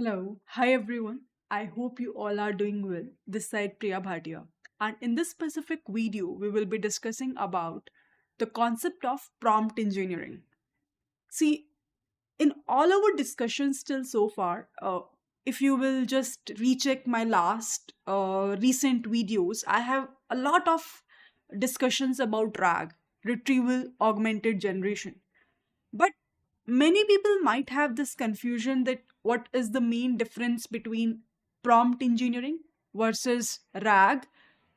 Hello. Hi everyone. I hope you all are doing well. This side Priya Bhatia. And in this specific video, we will be discussing about the concept of prompt engineering. See, in all our discussions till so far, if you will just recheck my last recent videos, I have a lot of discussions about RAG, retrieval augmented generation. But many people might have this confusion that what is the main difference between prompt engineering versus RAG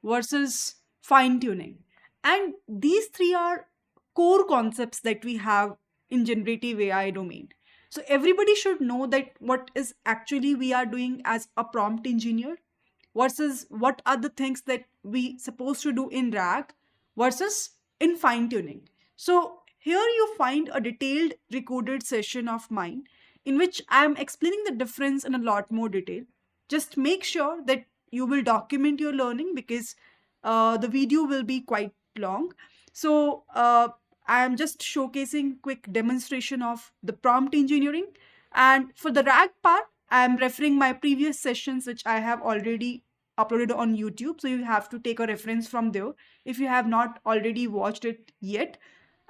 versus fine tuning. And these three are core concepts that we have in generative AI domain. So everybody should know that what is actually we are doing as a prompt engineer versus what are the things that we supposed to do in RAG versus in fine tuning. So here you find a detailed recorded session of mine in which I am explaining the difference in a lot more detail. Just make sure that you will document your learning because the video will be quite long. So I am just showcasing quick demonstration of the prompt engineering, and for the RAG part, I am referring my previous sessions which I have already uploaded on YouTube. So you have to take a reference from there if you have not already watched it yet.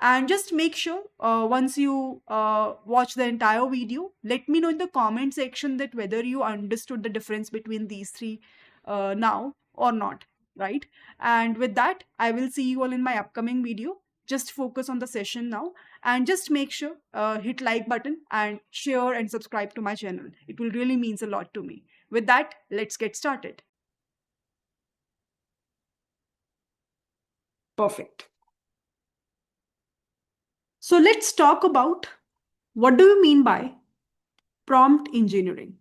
And just make sure once you watch the entire video, let me know in the comment section that whether you understood the difference between these three now or not, right? And with that, I will see you all in my upcoming video. Just focus on the session now, and just make sure hit like button and share and subscribe to my channel. It will really means a lot to me. With that, let's get started. Perfect. So let's talk about what do you mean by prompt engineering.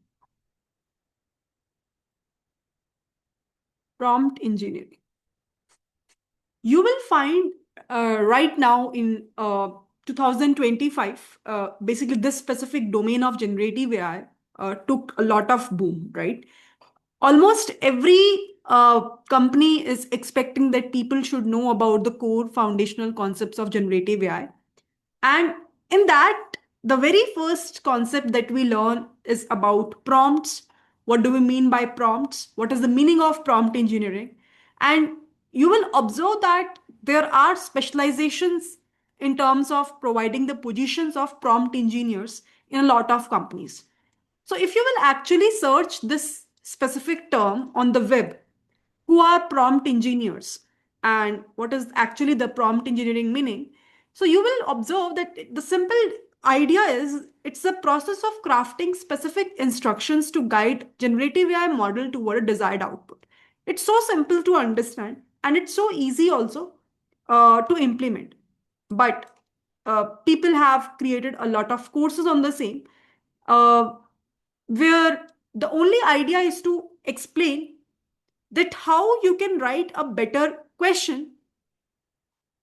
Prompt engineering. You will find right now in 2025, basically this specific domain of generative AI took a lot of boom, right? Almost every company is expecting that people should know about the core foundational concepts of generative AI. And in that, the very first concept that we learn is about prompts. What do we mean by prompts? What is the meaning of prompt engineering? And you will observe that there are specializations in terms of providing the positions of prompt engineers in a lot of companies. So if you will actually search this specific term on the web, who are prompt engineers and what is actually the prompt engineering meaning, so you will observe that the simple idea is it's a process of crafting specific instructions to guide generative AI model toward a desired output. It's so simple to understand and it's so easy also to implement. But people have created a lot of courses on the same, uh, where the only idea is to explain that how you can write a better question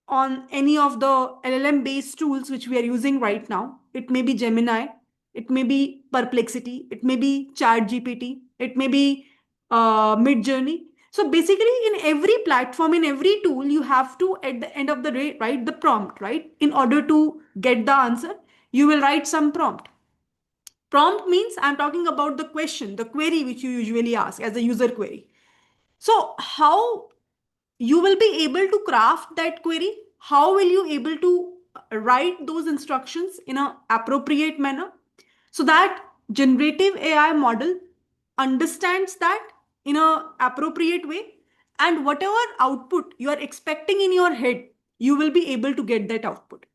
on any of the LLM based tools which we are using right now. It may be Gemini, it may be Perplexity, it may be ChatGPT, it may be Midjourney. So basically, in every platform, in every tool, you have to at the end of the day write the prompt, right? In order to get the answer, you will write some prompt. Prompt means I'm talking about the question, the query which you usually ask as a user query. So how you will be able to craft that query? How will you able to write those instructions in an appropriate manner so that generative AI model understands that in a appropriate way, and whatever output you are expecting in your head, you will be able to get that output.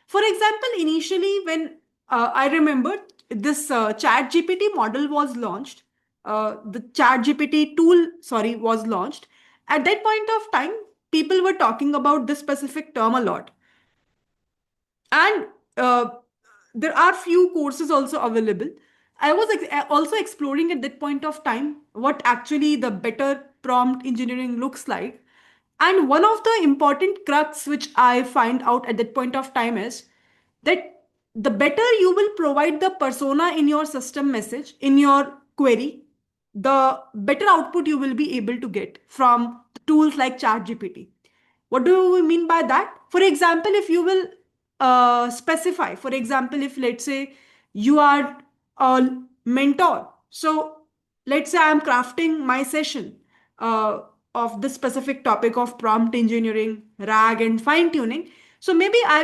For example, initially when I remember this chat GPT model was launched, the chat GPT tool, sorry, was launched. At that point of time, people were talking about this specific term a lot. And there are few courses also available. I was also exploring at that point of time what actually the better prompt engineering looks like. And one of the important crux which I find out at that point of time is that the better you will provide the persona in your system message, in your query, the better output you will be able to get from tools like ChatGPT. What do we mean by that? For example, if you will specify, for example, if let's say you are a mentor So let's say I'm crafting my session uh, of this specific topic of prompt engineering, RAG, and fine tuning. So maybe I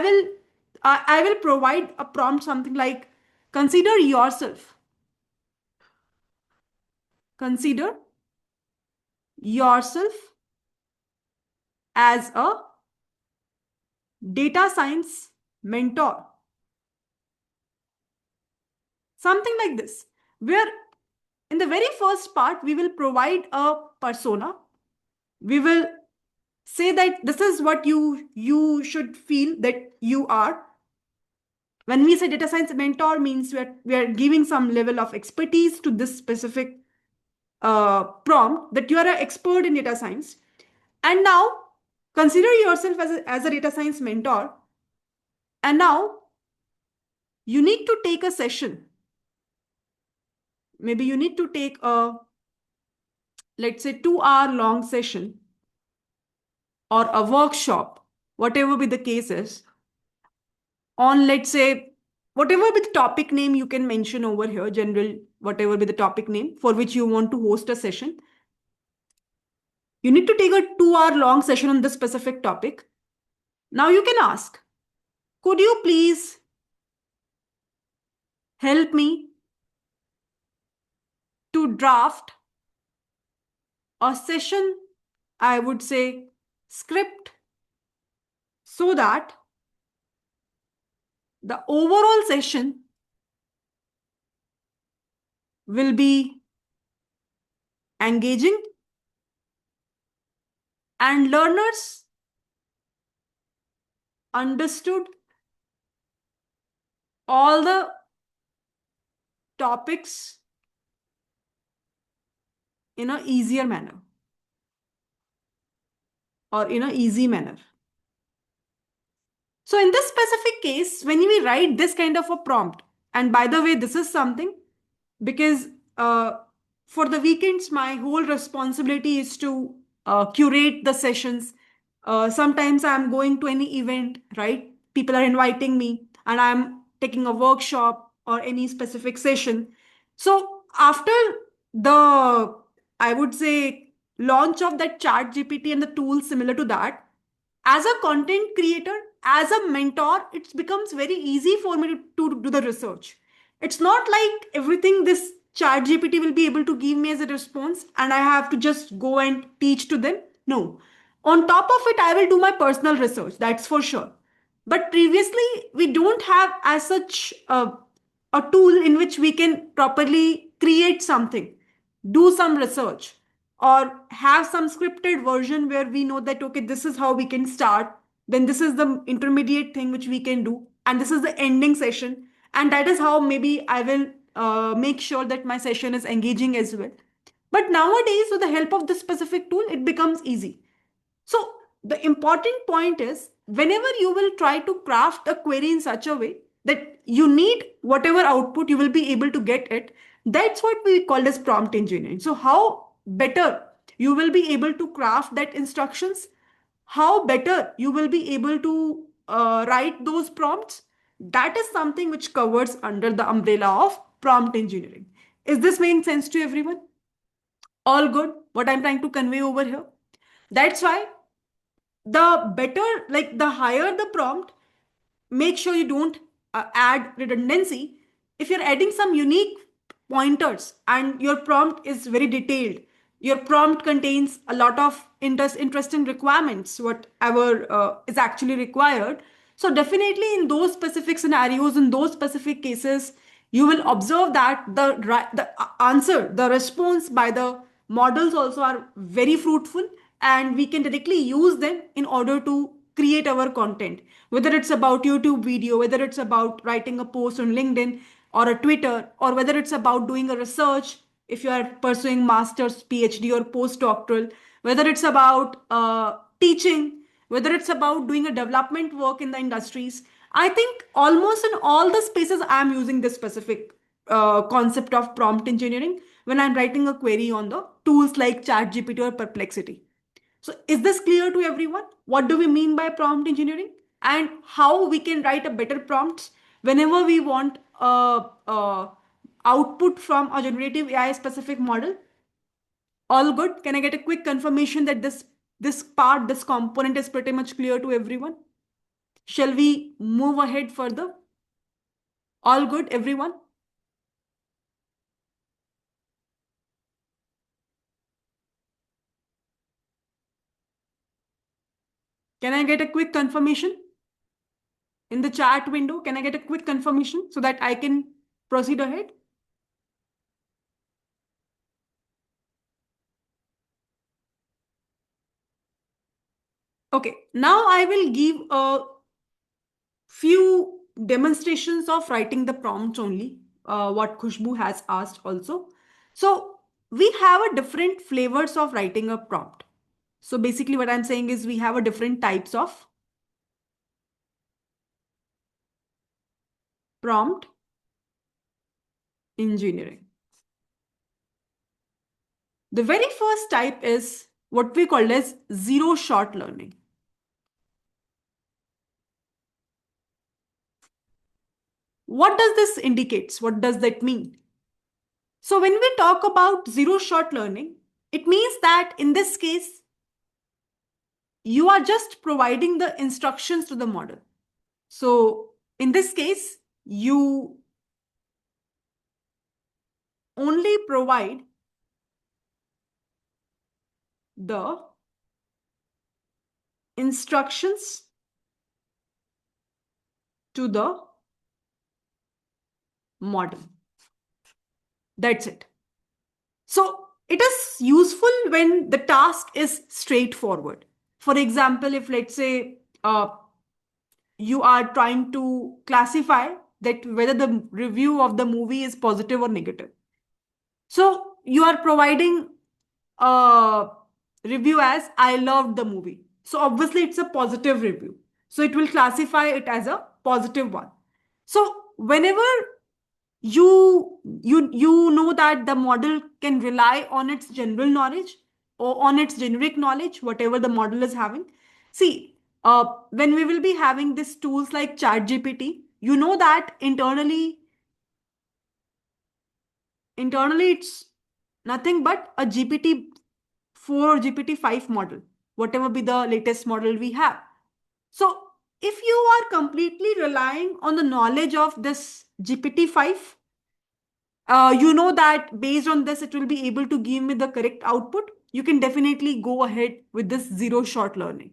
will provide a prompt something like, consider yourself. Consider yourself as a data science mentor. Something like this, where in the very first part, we will provide a persona. We will say that this is what you should feel that you are. When we say data science mentor, means we are giving some level of expertise to this specific prompt, that you are an expert in data science. And now consider yourself as a data science mentor. And now you need to take a session. Maybe you need to take a, let's say, 2 hour long session or a workshop, whatever be the case is, on, let's say, whatever be the topic name you can mention over here, general, whatever be the topic name for which you want to host a session. You need to take a 2 hour long session on this specific topic. Now you can ask, could you please help me to draft a session, I would say, script, so that the overall session will be engaging and learners understood all the topics in a easier manner or in a easy manner. So in this specific case, when we write this kind of a prompt, and by the way, this is something because for the weekends, my whole responsibility is to curate the sessions. Sometimes I'm going to any event, right? People are inviting me and I'm taking a workshop or any specific session. So after the, I would say, launch of that chat GPT and the tools similar to that, as a content creator, as a mentor, it becomes very easy for me to do the research. It's not like everything this chat GPT will be able to give me as a response and I have to just go and teach to them. No. On top of it, I will do my personal research, that's for sure. But previously, we don't have as such a tool in which we can properly create something, do some research, or have some scripted version where we know that, okay, this is how we can start, then this is the intermediate thing which we can do, and this is the ending session. And that is how maybe I will make sure that my session is engaging as well. But nowadays, with the help of this specific tool, it becomes easy. So the important point is, whenever you will try to craft a query in such a way that you need whatever output, you will be able to get it. That's what we call as prompt engineering. So how better you will be able to craft that instructions, how better you will be able to write those prompts. That is something which covers under the umbrella of prompt engineering. Is this making sense to everyone? All good? What I'm trying to convey over here? That's why the better, like the higher the prompt, make sure you don't add redundancy. If you're adding some unique pointers and your prompt is very detailed, your prompt contains a lot of interesting requirements, whatever is actually required. So definitely in those specific scenarios, in those specific cases, you will observe that the answer, the response by the models also are very fruitful, and we can directly use them in order to create our content, whether it's about YouTube video, whether it's about writing a post on LinkedIn or a Twitter, or whether it's about doing a research if you are pursuing master's, PhD, or postdoctoral, whether it's about teaching, whether it's about doing a development work in the industries. I think almost in all the spaces I'm using this specific concept of prompt engineering when I'm writing a query on the tools like ChatGPT or Perplexity. So is this clear to everyone? What do we mean by prompt engineering and how we can write a better prompts whenever we want output from a generative AI specific model? All good? Can I get a quick confirmation that this component is pretty much clear to everyone? Shall we move ahead further? All good, everyone? Can I get a quick confirmation in the chat window? Can I get a quick confirmation so that I can proceed ahead? Okay, now I will give a few demonstrations of writing the prompt only, what Khushbu has asked also. So we have a different flavors of writing a prompt. So basically what I'm saying is we have a different types of prompt engineering. The very first type is what we call as zero shot learning. What does this indicates? What does that mean? So when we talk about zero shot learning, it means that in this case, you are just providing the instructions to the model. So in this case, you only provide the instructions to the model. That's it. So it is useful when the task is straightforward. For example, if let's say you are trying to classify that whether the review of the movie is positive or negative. So you are providing a review as I loved the movie. So obviously it's a positive review. So it will classify it as a positive one. So whenever you know that the model can rely on its general knowledge or on its generic knowledge, whatever the model is having. See, when we will be having these tools like ChatGPT, you know that internally it's nothing but a GPT-4 or GPT-5 model, whatever be the latest model we have. So if you are completely relying on the knowledge of this GPT-5, you know that based on this, it will be able to give me the correct output. You can definitely go ahead with this zero shot learning.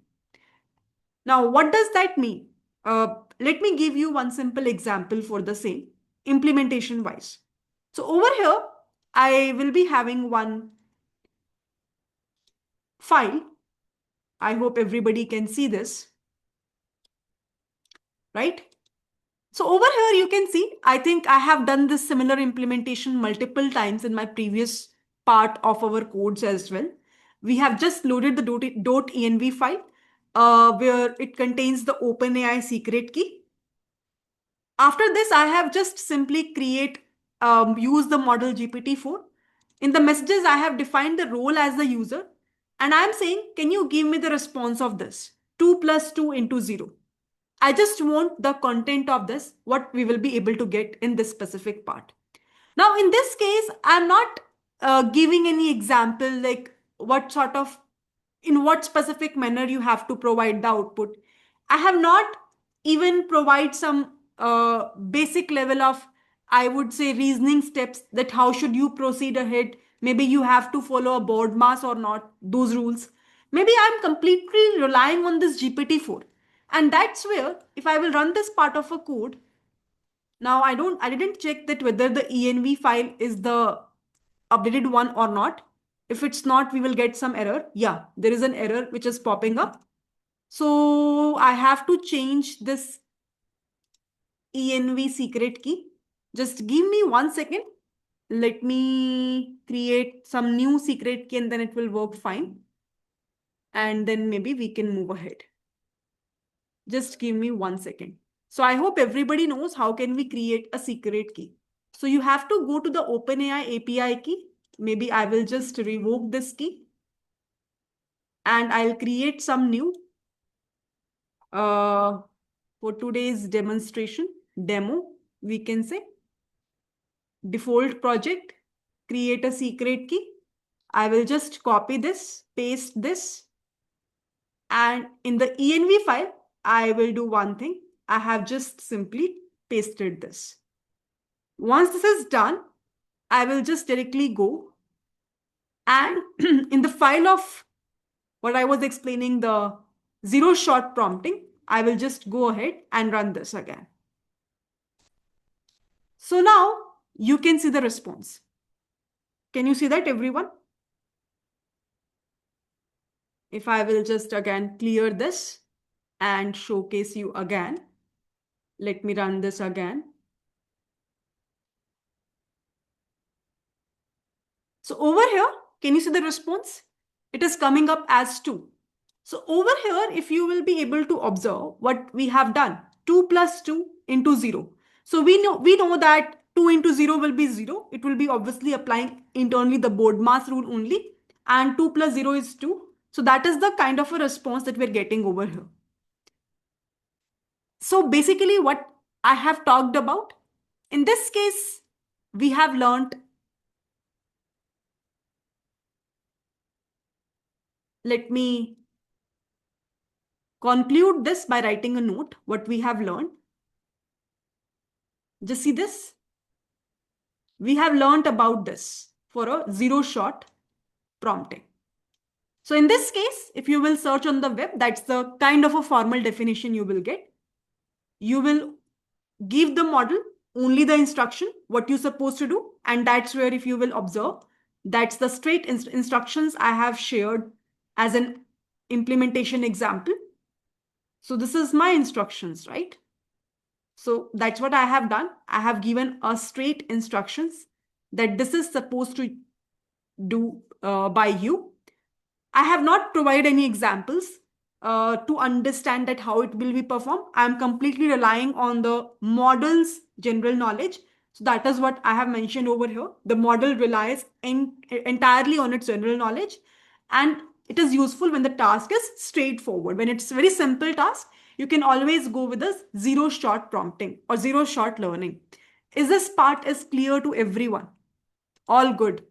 Now, what does that mean? Let me give you one simple example for the same implementation wise. So over here, I will be having one file. I hope everybody can see this, right? So over here, you can see, I think I have done this similar implementation multiple times in my previous part of our codes as well. We have just loaded the .env file where it contains the OpenAI secret key. After this, I have just simply use the model GPT-4. In the messages, I have defined the role as the user. And I'm saying, can you give me the response of this? 2 plus 2 into 0. I just want the content of this, what we will be able to get in this specific part. Now, in this case, I'm not giving any example like in what specific manner you have to provide the output. I have not even provide some basic level of, I would say, reasoning steps that how should you proceed ahead. Maybe you have to follow a board mass or not, those rules. Maybe I'm completely relying on this GPT-4. And that's where, if I will run this part of a code, now I didn't check that whether the env file is the updated one or not. If it's not, we will get some error. Yeah, there is an error which is popping up. So I have to change this env secret key. Just give me 1 second. Let me create some new secret key and then it will work fine. And then maybe we can move ahead. Just give me 1 second. So I hope everybody knows how can we create a secret key. So you have to go to the OpenAI API key. Maybe I will just revoke this key and I'll create some new for today's demonstration, demo, we can say. default project, create a secret key. I will just copy this, paste this, and in the env file, I will do one thing. I have just simply pasted this. Once this is done, I will just directly go and in the file of what I was explaining, the zero shot prompting, I will just go ahead and run this again. So now you can see the response. Can you see that, everyone? If I will just again clear this and showcase you again, let me run this again. So over here, can you see the response? It is coming up as 2. So over here, if you will be able to observe what we have done, 2 plus 2 into 0. So we know that 2 into 0 will be 0. It will be obviously applying internally the BODMAS rule only. And 2 plus 0 is 2. So that is the kind of a response that we're getting over here. So basically what I have talked about, in this case, we have learned, let me conclude this by writing a note, what we have learned. Just see this. We have learned about this for a zero shot prompting. So in this case, if you will search on the web, that's the kind of a formal definition you will get. You will give the model only the instruction, what you're supposed to do. And that's where, if you will observe, that's the straight instructions I have shared as an implementation example. So this is my instructions, right? So that's what I have done. I have given a straight instructions that this is supposed to do by you. I have not provided any examples to understand that how it will be performed. I'm completely relying on the model's general knowledge. So that is what I have mentioned over here. The model relies entirely on its general knowledge, and it is useful when the task is straightforward. When it's a very simple task, you can always go with a zero shot prompting or zero shot learning. Is this part is clear to everyone? All good.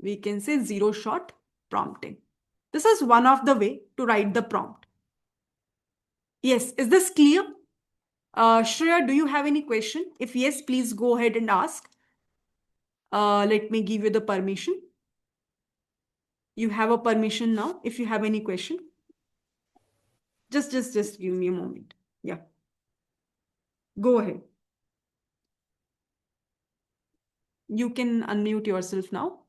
We can say zero shot prompting. This is one of the way to write the prompt. Yes, is this clear? Shreya, do you have any question? If yes, please go ahead and ask. Let me give you the permission. You have a permission now. If you have any question, just give me a moment. Yeah, go ahead. You can unmute yourself now.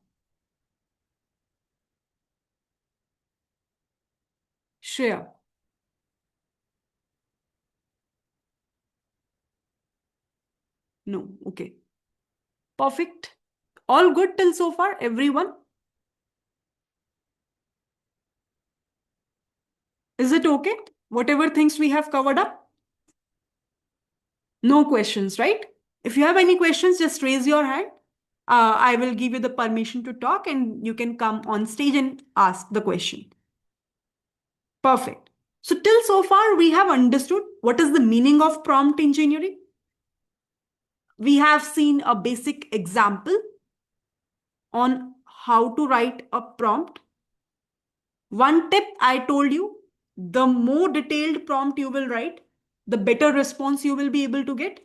Shreya. No, okay. Perfect. All good till so far, everyone? Is it okay? Whatever things we have covered up? No questions, right? If you have any questions, just raise your hand. I will give you the permission to talk and you can come on stage and ask the question. Perfect. So till so far, we have understood what is the meaning of prompt engineering. We have seen a basic example on how to write a prompt. One tip I told you, the more detailed prompt you will write, the better response you will be able to get.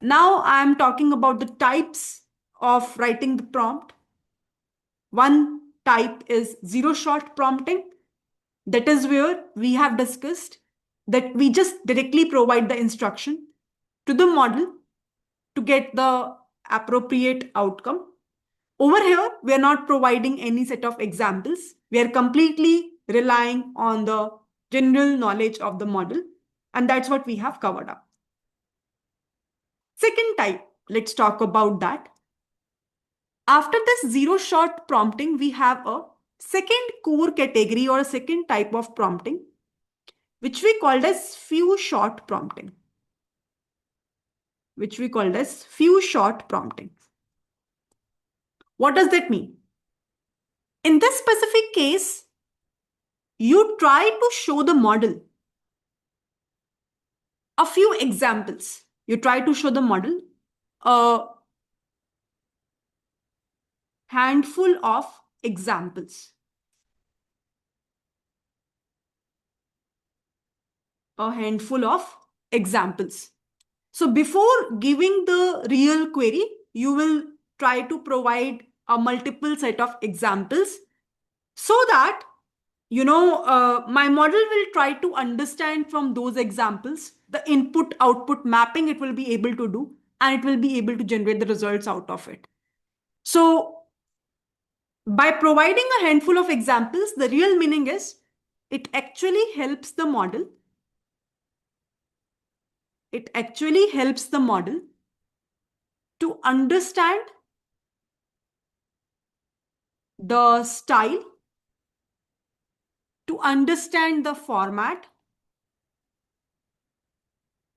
Now I am talking about the types of writing the prompt. One type is zero shot prompting. That is where we have discussed that we just directly provide the instruction to the model to get the appropriate outcome. Over here, we are not providing any set of examples. We are completely relying on the general knowledge of the model, and that's what we have covered up. Second type, let's talk about that. After this zero shot prompting, we have a second core category or a second type of prompting, which we called as few shot prompting. What does that mean? In this specific case, you try to show the model a few examples. You try to show the model a handful of examples. A handful of examples. So before giving the real query, you will try to provide a multiple set of examples so that my model will try to understand from those examples the input output mapping it will be able to do, and it will be able to generate the results out of it. So by providing a handful of examples, the real meaning is it actually helps the model. It actually helps the model to understand the style, to understand the format,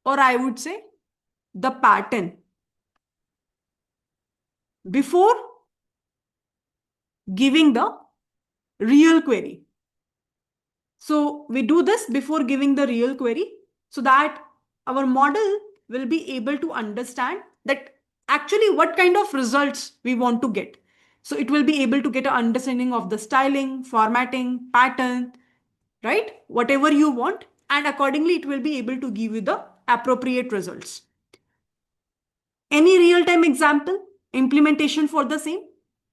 or I would say the pattern before giving the real query. So we do this before giving the real query so that our model will be able to understand that actually what kind of results we want to get. So it will be able to get an understanding of the styling, formatting, pattern, right? Whatever you want. And accordingly, it will be able to give you the appropriate results. Any real-time example, implementation for the same?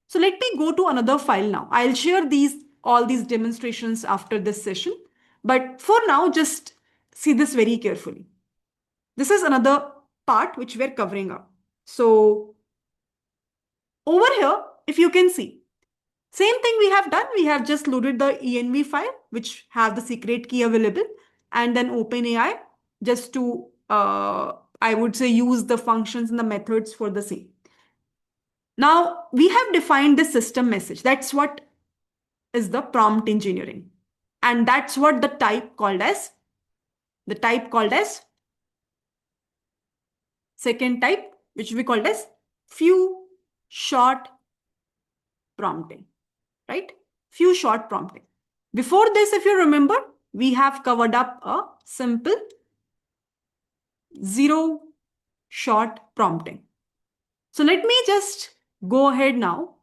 So let me go to another file now. I'll share all these demonstrations after this session. But for now, just see this very carefully. This is another part which we're covering up. So over here, if you can see, same thing we have done. We have just loaded the env file, which have the secret key available, and then OpenAI just to, I would say, use the functions and the methods for the same. Now, we have defined the system message. That's what is the prompt engineering. And that's what the type called as, second type, which we called as few short prompting, right? Few short prompting. Before this, if you remember, we have covered up a simple zero short prompting. So let me just go ahead now.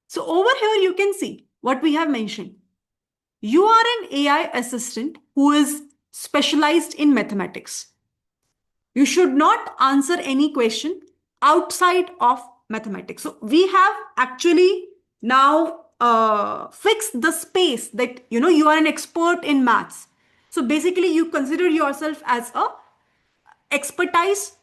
So over here, you can see what we have mentioned. You are an AI assistant who is specialized in mathematics. You should not answer any question outside of mathematics. So we have actually now fixed the space that you are an expert in maths. So basically, you consider yourself as a expertise.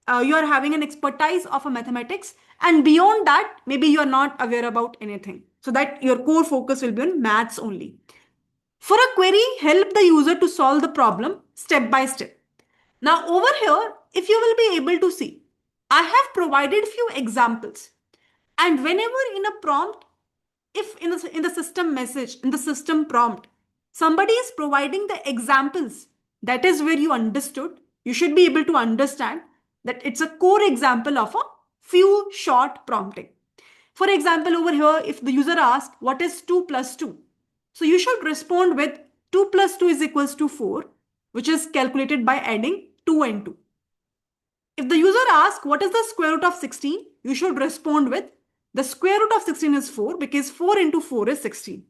You are having an expertise of a mathematics, and beyond that, maybe you are not aware about anything. So that your core focus will be on maths only. For a query, help the user to solve the problem step by step. Now over here, if you will be able to see, I have provided few examples. And whenever in a prompt, if in the system message, in the system prompt, somebody is providing the examples, that is where you understood, you should be able to understand that it's a core example of a few short prompting. For example, over here, if the user asks, what is 2 plus 2? So you should respond with 2 plus 2 is equals to 4, which is calculated by adding 2 and 2. If the user asks, what is the square root of 16? You should respond with the square root of 16 is 4 because 4 into 4 is 16.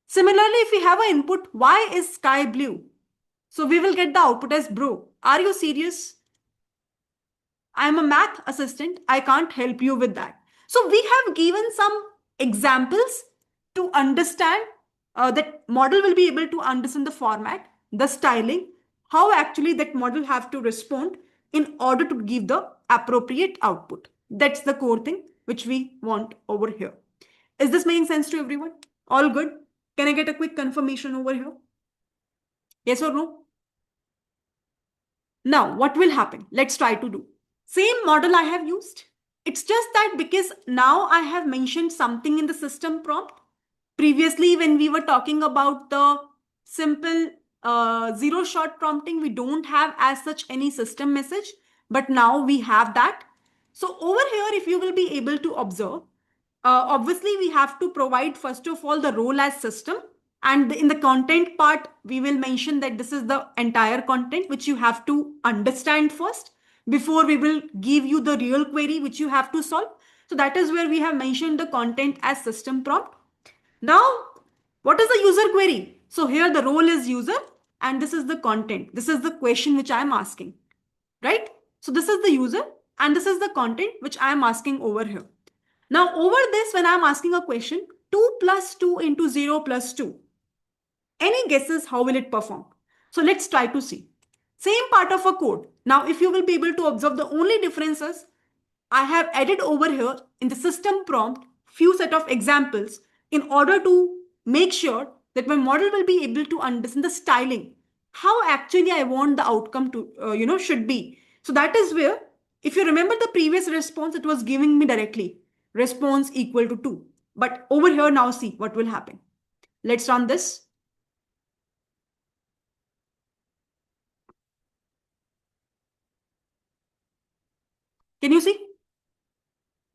Similarly, if we have an input, why is sky blue? So we will get the output as bro. Are you serious? I am a math assistant. I can't help you with that. So we have given some examples to understand that model will be able to understand the format, the styling, how actually that model have to respond in order to give the appropriate output. That's the core thing which we want over here. Is this making sense to everyone? All good? Can I get a quick confirmation over here? Yes or no? Now, what will happen? Let's try to do. Same model I have used. It's just that because now I have mentioned something in the system prompt. Previously, when we were talking about the simple zero shot prompting, we don't have as such any system message, but now we have that. So over here, if you will be able to observe, obviously we have to provide first of all the role as system, And in the content part, we will mention that this is the entire content which you have to understand first before we will give you the real query which you have to solve. So that is where we have mentioned the content as system prompt. Now, what is the user query? So here the role is user and this is the content. This is the question which I am asking, right? So this is the user and this is the content which I am asking over here. Now over this, when I am asking a question, 2 plus 2 into 0 plus 2, any guesses how will it perform? So let's try to see. Same part of a code. Now, if you will be able to observe, the only differences I have added over here in the system prompt few set of examples in order to make sure that my model will be able to understand the styling, how actually I want the outcome to should be. So that is where, if you remember the previous response, it was giving me directly response equal to 2. But over here now, see what will happen. Let's run this. Can you see?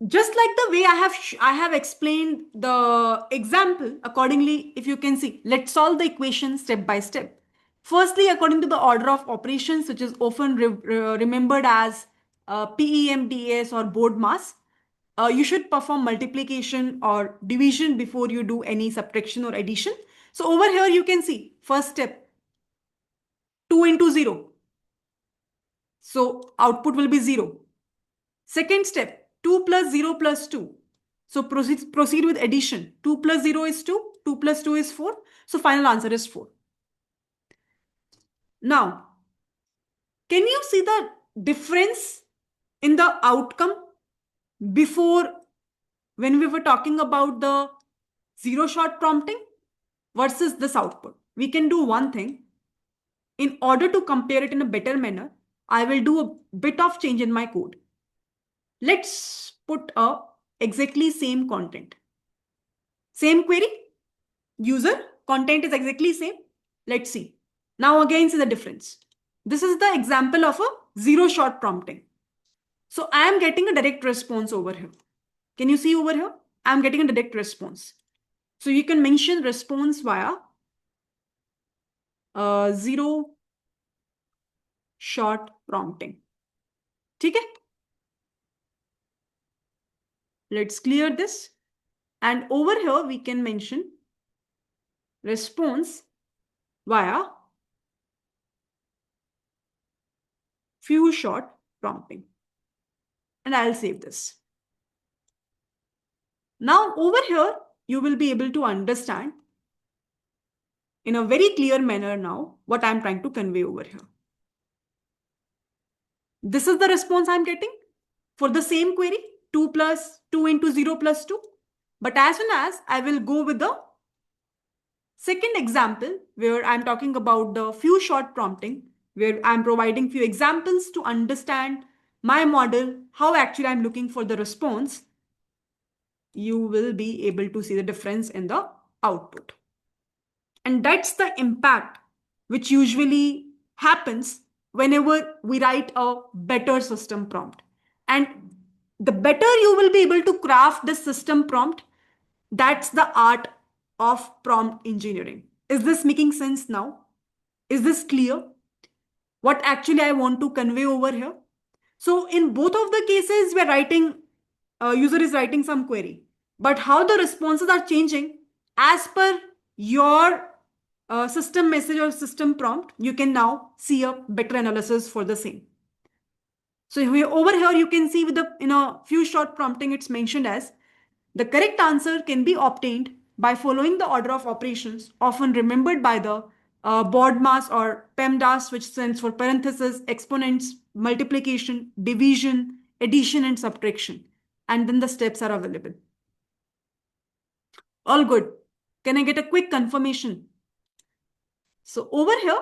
Just like the way I have explained the example accordingly, if you can see, let's solve the equation step by step. Firstly, according to the order of operations, which is often remembered as PEMDAS or BODMAS, you should perform multiplication or division before you do any subtraction or addition. So over here, you can see first step, 2 into 0. So output will be 0. Second step, 2 plus 0 plus 2. So proceed with addition. 2 plus 0 is 2. 2 plus 2 is 4. So final answer is 4. Now, can you see the difference in the outcome before, when we were talking about the zero shot prompting versus this output? We can do one thing. In order to compare it in a better manner, I will do a bit of change in my code. Let's put a exactly same content. Same query, user, content is exactly same. Let's see. Now again, see the difference. This is the example of a zero shot prompting. So I am getting a direct response over here. Can you see over here? I am getting a direct response. So you can mention response via zero shot prompting. Okay? Let's clear this. And over here, we can mention response via few shot prompting. And I'll save this. Now over here, you will be able to understand in a very clear manner now what I'm trying to convey over here. This is the response I'm getting for the same query, 2 plus 2 into 0 plus 2. But as soon as I will go with the second example where I'm talking about the few shot prompting, where I'm providing few examples to understand my model, how actually I'm looking for the response, you will be able to see the difference in the output. And that's the impact which usually happens whenever we write a better system prompt. And the better you will be able to craft this system prompt, that's the art of prompt engineering. Is this making sense now? Is this clear? What actually I want to convey over here? So in both of the cases, we're writing, user is writing some query. But how the responses are changing as per your system message or system prompt, you can now see a better analysis for the same. So over here, you can see with the in a few short prompting, it's mentioned as the correct answer can be obtained by following the order of operations, often remembered by the BODMAS or PEMDAS, which stands for parenthesis, exponents, multiplication, division, addition, and subtraction. And then the steps are available. All good. Can I get a quick confirmation? So over here,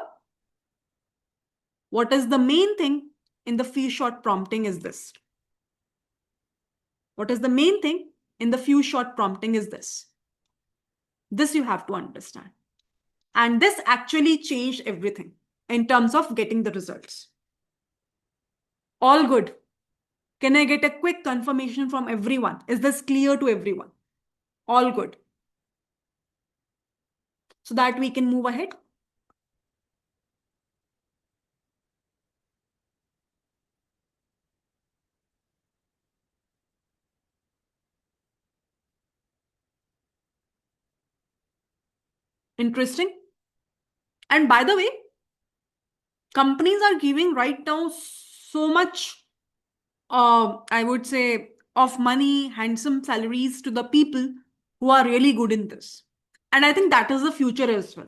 what is the main thing in the few short prompting is this. What is the main thing in the few short prompting is this. This you have to understand. And this actually changed everything in terms of getting the results. All good. Can I get a quick confirmation from everyone? Is this clear to everyone? All good. so that we can move ahead? Interesting. And by the way, companies are giving right now so much, I would say, of money, handsome salaries to the people who are really good in this. And I think that is the future as well.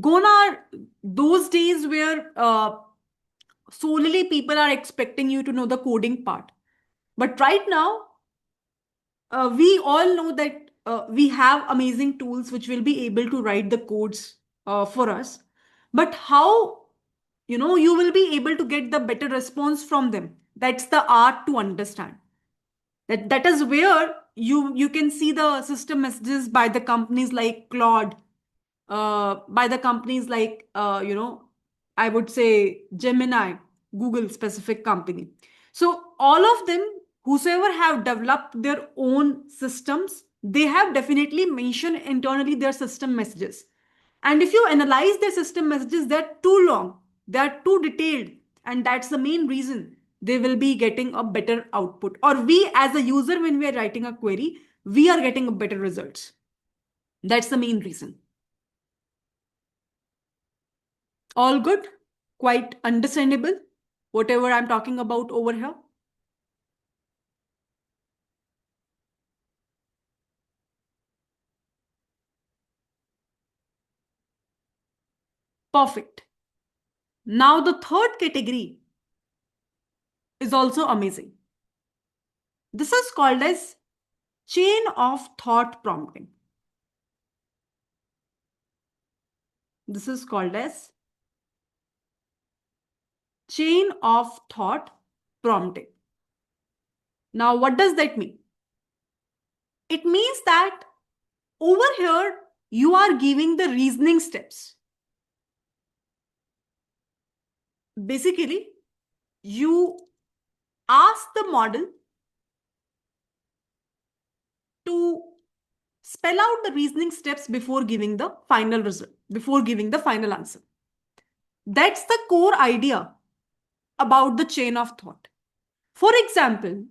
Gone are those days where solely people are expecting you to know the coding part. But right now, we all know that we have amazing tools which will be able to write the codes for us. But how, you will be able to get the better response from them? That's the art to understand. That is where you can see the system messages by the companies like Claude, by the companies like I would say Gemini, Google specific company. So all of them, whosoever have developed their own systems, they have definitely mentioned internally their system messages. And if you analyze their system messages, they're too long, they're too detailed, and that's the main reason they will be getting a better output. Or we as a user, when we are writing a query, we are getting a better results. That's the main reason. All good? Quite understandable, whatever I'm talking about over here? Perfect. Now, the third category is also amazing. This is called as chain of thought prompting. This is called as chain of thought prompting. Now, what does that mean? It means that over here, you are giving the reasoning steps. Basically, you ask the model to spell out the reasoning steps before giving the final result, before giving the final answer. That's the core idea about the chain of thought. For example,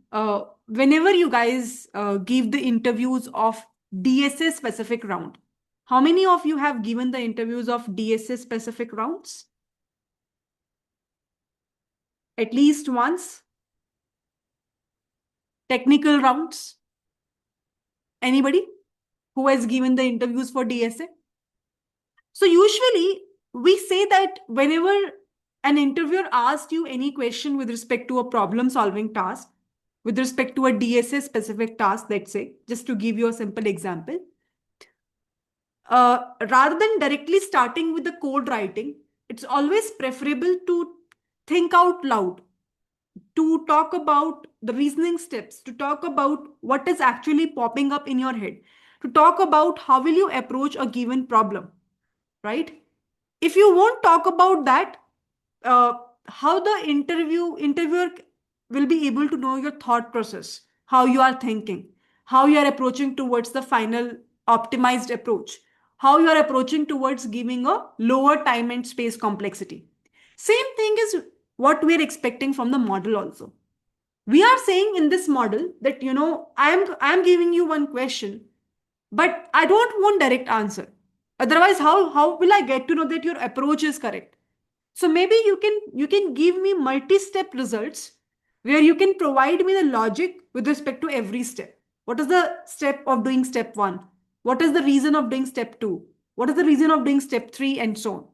whenever you guys give the interviews of DSA specific round, how many of you have given the interviews of DSA specific rounds? At least once? Technical rounds? Anybody who has given the interviews for DSA? So usually we say that whenever an interviewer asks you any question with respect to a problem solving task, with respect to a DSA specific task, let's say, just to give you a simple example, rather than directly starting with the code writing, it's always preferable to think out loud, to talk about the reasoning steps, to talk about what is actually popping up in your head, to talk about how will you approach a given problem, right? If you won't talk about that, uh, how the interviewer will be able to know your thought process, how you are thinking, how you are approaching towards the final optimized approach, how you are approaching towards giving a lower time and space complexity. Same thing is what we are expecting from the model also. We are saying in this model that I am giving you one question, but I don't want direct answer. Otherwise, how will I get to know that your approach is correct? So maybe you can give me multi-step results where you can provide me the logic with respect to every step. What is the step of doing step one? What is the reason of doing step two? What is the reason of doing step three, and so on?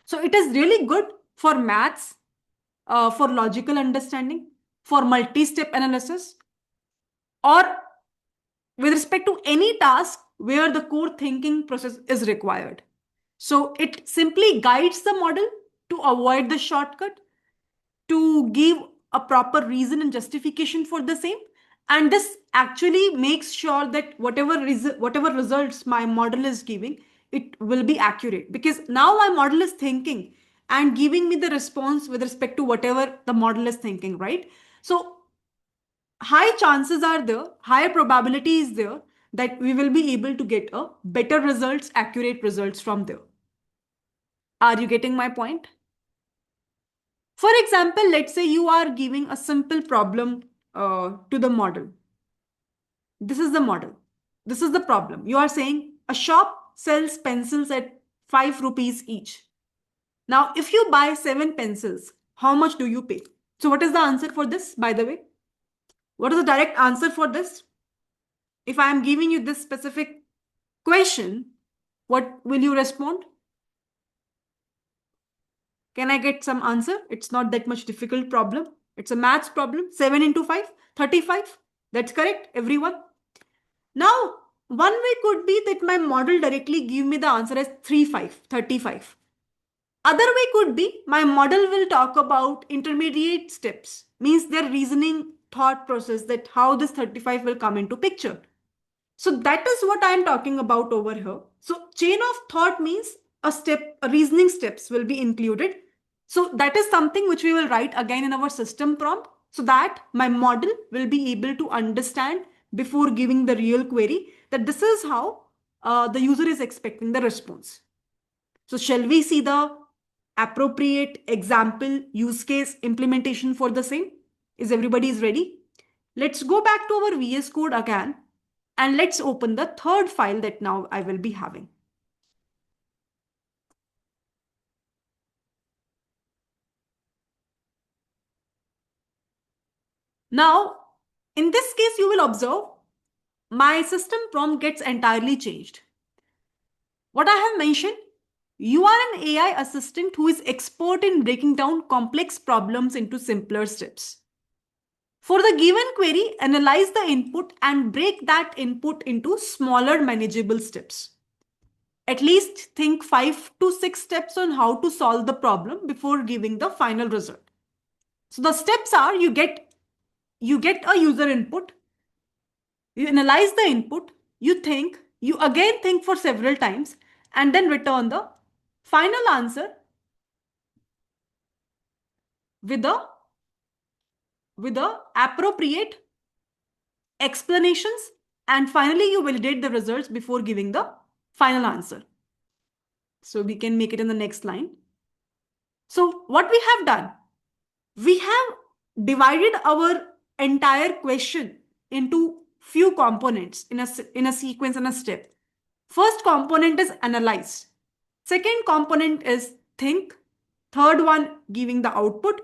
So it is really good for maths, for logical understanding, for multi-step analysis, or with respect to any task where the core thinking process is required. So it simply guides the model to avoid the shortcut, to give a proper reason and justification for the same. And this actually makes sure that whatever results my model is giving, it will be accurate, because now my model is thinking and giving me the response with respect to whatever the model is thinking, right? So high chances are there, higher probability is there that we will be able to get a better results, accurate results from there. Are you getting my point? For example, let's say you are giving a simple problem to the model. This is the model. This is the problem. You are saying a shop sells pencils at 5 rupees each. Now, if you buy 7 pencils, how much do you pay? So what is the answer for this, by the way? What is the direct answer for this? If I am giving you this specific question, what will you respond? Can I get some answer? It's not that much difficult problem. It's a maths problem. 7 into 5, 35. That's correct, everyone. Now, one way could be that my model directly give me the answer as 35. Other way could be my model will talk about intermediate steps, means their reasoning thought process, that how this 35 will come into picture. So that is what I am talking about over here. So chain of thought means a reasoning steps will be included. So that is something which we will write again in our system prompt, so that my model will be able to understand before giving the real query that this is how the user is expecting the response. So shall we see the appropriate example use case implementation for the same? Is everybody ready? Let's go back to our VS Code again and let's open the third file that now I will be having. Now, in this case, you will observe my system prompt gets entirely changed. What I have mentioned, you are an AI assistant who is expert in breaking down complex problems into simpler steps. For the given query, analyze the input and break that input into smaller manageable steps. At least think 5 to 6 steps on how to solve the problem before giving the final result. So the steps are you get a user input, you analyze the input, you again think for several times, and then return the final answer with the appropriate explanations, and finally you validate the results before giving the final answer. So we can make it in the next line. So what we have done, we have divided our entire question into few components in a sequence and a step. First component is analyze. Second component is think. Third one, giving the output.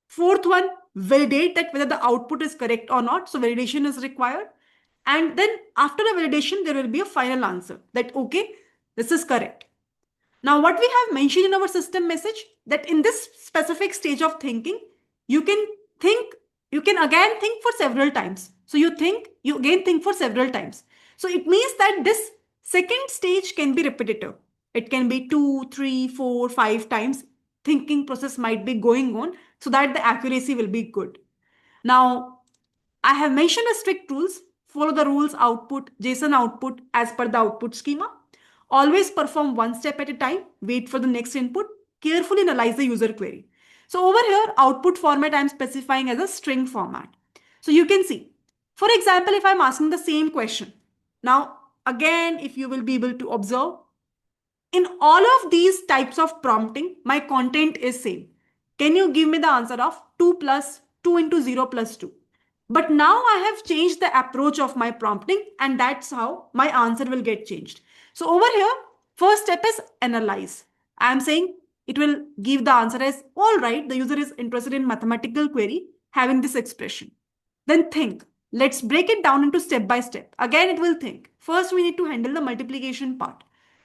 Fourth one, validate that whether the output is correct or not. So validation is required. And then after the validation, there will be a final answer that, okay, this is correct. Now, what we have mentioned in our system message, that in this specific stage of thinking, you can again think for several times. So you again think for several times. So it means that this second stage can be repetitive. It can be 2, 3, 4, 5 times. Thinking process might be going on so that the accuracy will be good. Now, I have mentioned the strict rules. Follow the rules output, JSON output as per the output schema. Always perform one step at a time. Wait for the next input. Carefully analyze the user query. So over here, output format I am specifying as a string format. So you can see, for example, if I'm asking the same question. Now, again, if you will be able to observe, in all of these types of prompting, my content is same. Can you give me the answer of 2 plus 2 into 0 plus 2? But now I have changed the approach of my prompting, and that's how my answer will get changed. So over here, first step is analyze. I am saying it will give the answer as, all right, the user is interested in mathematical query having this expression. Then think. Let's break it down into step by step. Again, it will think. First, we need to handle the multiplication part.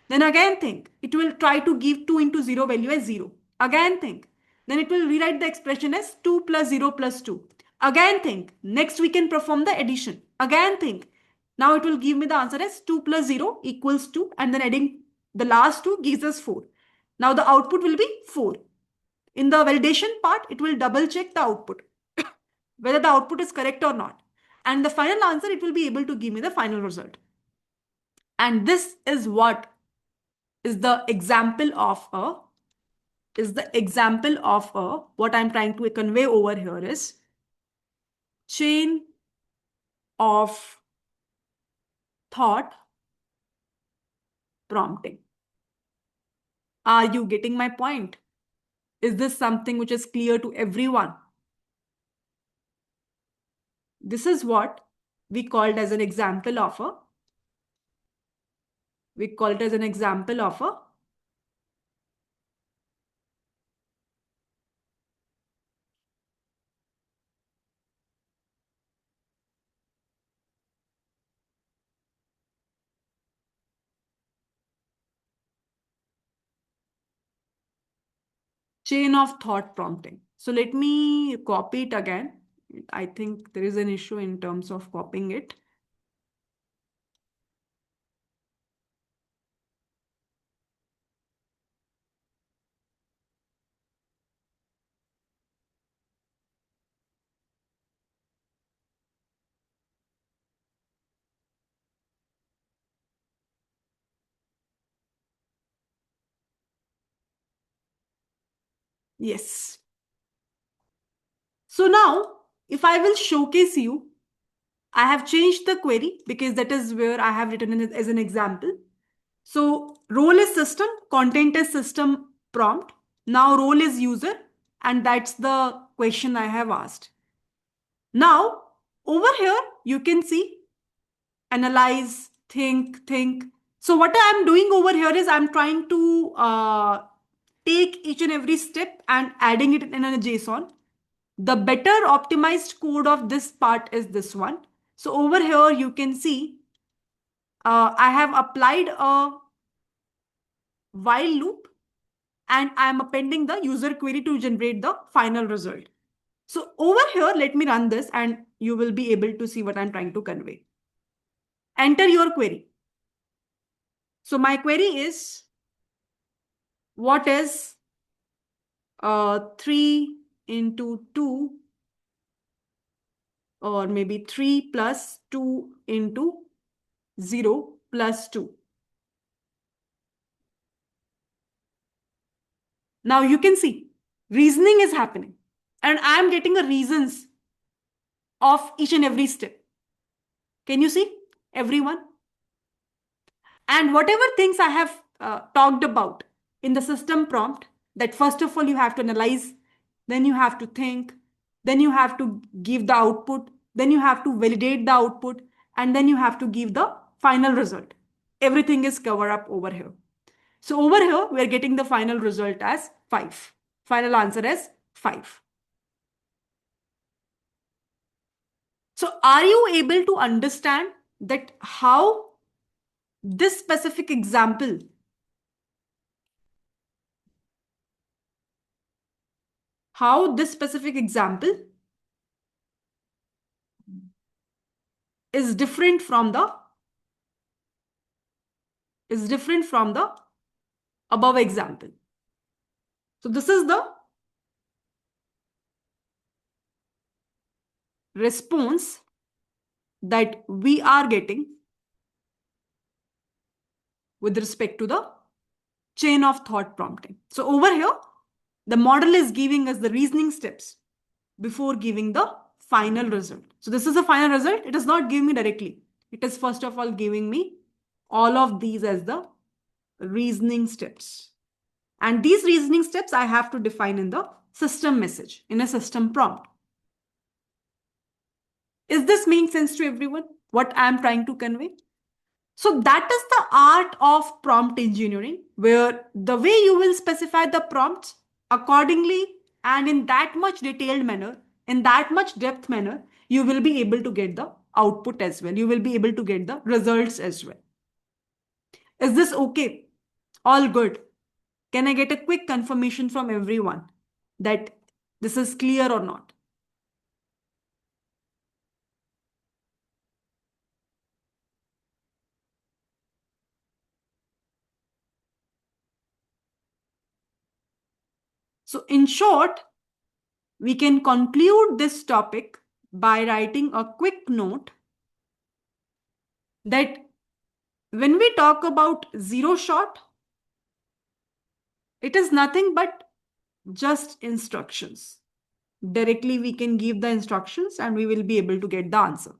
Then again think. It will try to give 2 into 0 value as 0. Again think. Then it will rewrite the expression as 2 plus 0 plus 2. Again think. Next we can perform the addition. Again think. Now it will give me the answer as 2 plus 0 equals 2, and then adding the last 2 gives us 4. Now the output will be 4. In the validation part, it will double check the output, whether the output is correct or not. And the final answer, it will be able to give me the final result. And this is what is the example of what I'm trying to convey over here is chain of thought prompting. Are you getting my point? Is this something which is clear to everyone? This is what we called as an example of a chain of thought prompting. So let me copy it again. I think there is an issue in terms of copying it. Yes. So now, if I will showcase you, I have changed the query because that is where I have written it as an example. So role is system, content is system prompt. Now role is user, and that's the question I have asked. Now, over here, you can see analyze, think. So what I'm doing over here is I'm trying to take each and every step and adding it in a JSON. The better optimized code of this part is this one. So over here, you can see I have applied a while loop and I am appending the user query to generate the final result. So over here, let me run this and you will be able to see what I'm trying to convey. Enter your query. So my query is, what is 3 into 2, or maybe 3 plus 2 into 0 plus 2. Now you can see reasoning is happening and I am getting the reasons of each and every step. Can you see, everyone? And whatever things I have talked about in the system prompt, that first of all you have to analyze, then you have to think, then you have to give the output, then you have to validate the output, and then you have to give the final result. Everything is covered up over here. So over here, we are getting the final result as 5. Final answer as 5. So are you able to understand that how this specific example is different from the above example? So this is the response that we are getting with respect to the chain of thought prompting. So over here, the model is giving us the reasoning steps before giving the final result. So this is the final result. It is not giving me directly. It is first of all giving me all of these as the reasoning steps. And these reasoning steps I have to define in the system message, in a system prompt. Is this making sense to everyone? What I am trying to convey? So that is the art of prompt engineering, where the way you will specify the prompts accordingly and in that much detailed manner, in that much depth manner, you will be able to get the output as well. You will be able to get the results as well. Is this okay? All good. Can I get a quick confirmation from everyone that this is clear or not? So in short, we can conclude this topic by writing a quick note that when we talk about zero shot, it is nothing but just instructions. Directly we can give the instructions and we will be able to get the answer.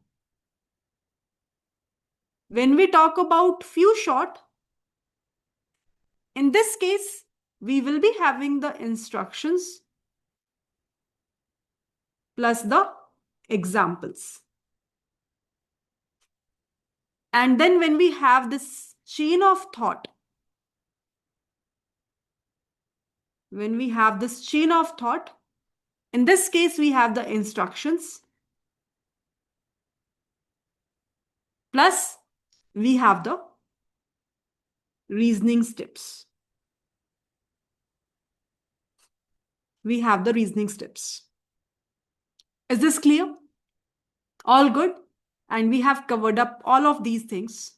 When we talk about few shot, in this case, we will be having the instructions plus the examples. And then when we have this chain of thought, in this case, we have the instructions plus we have the reasoning steps. Is this clear? All good? And we have covered up all of these things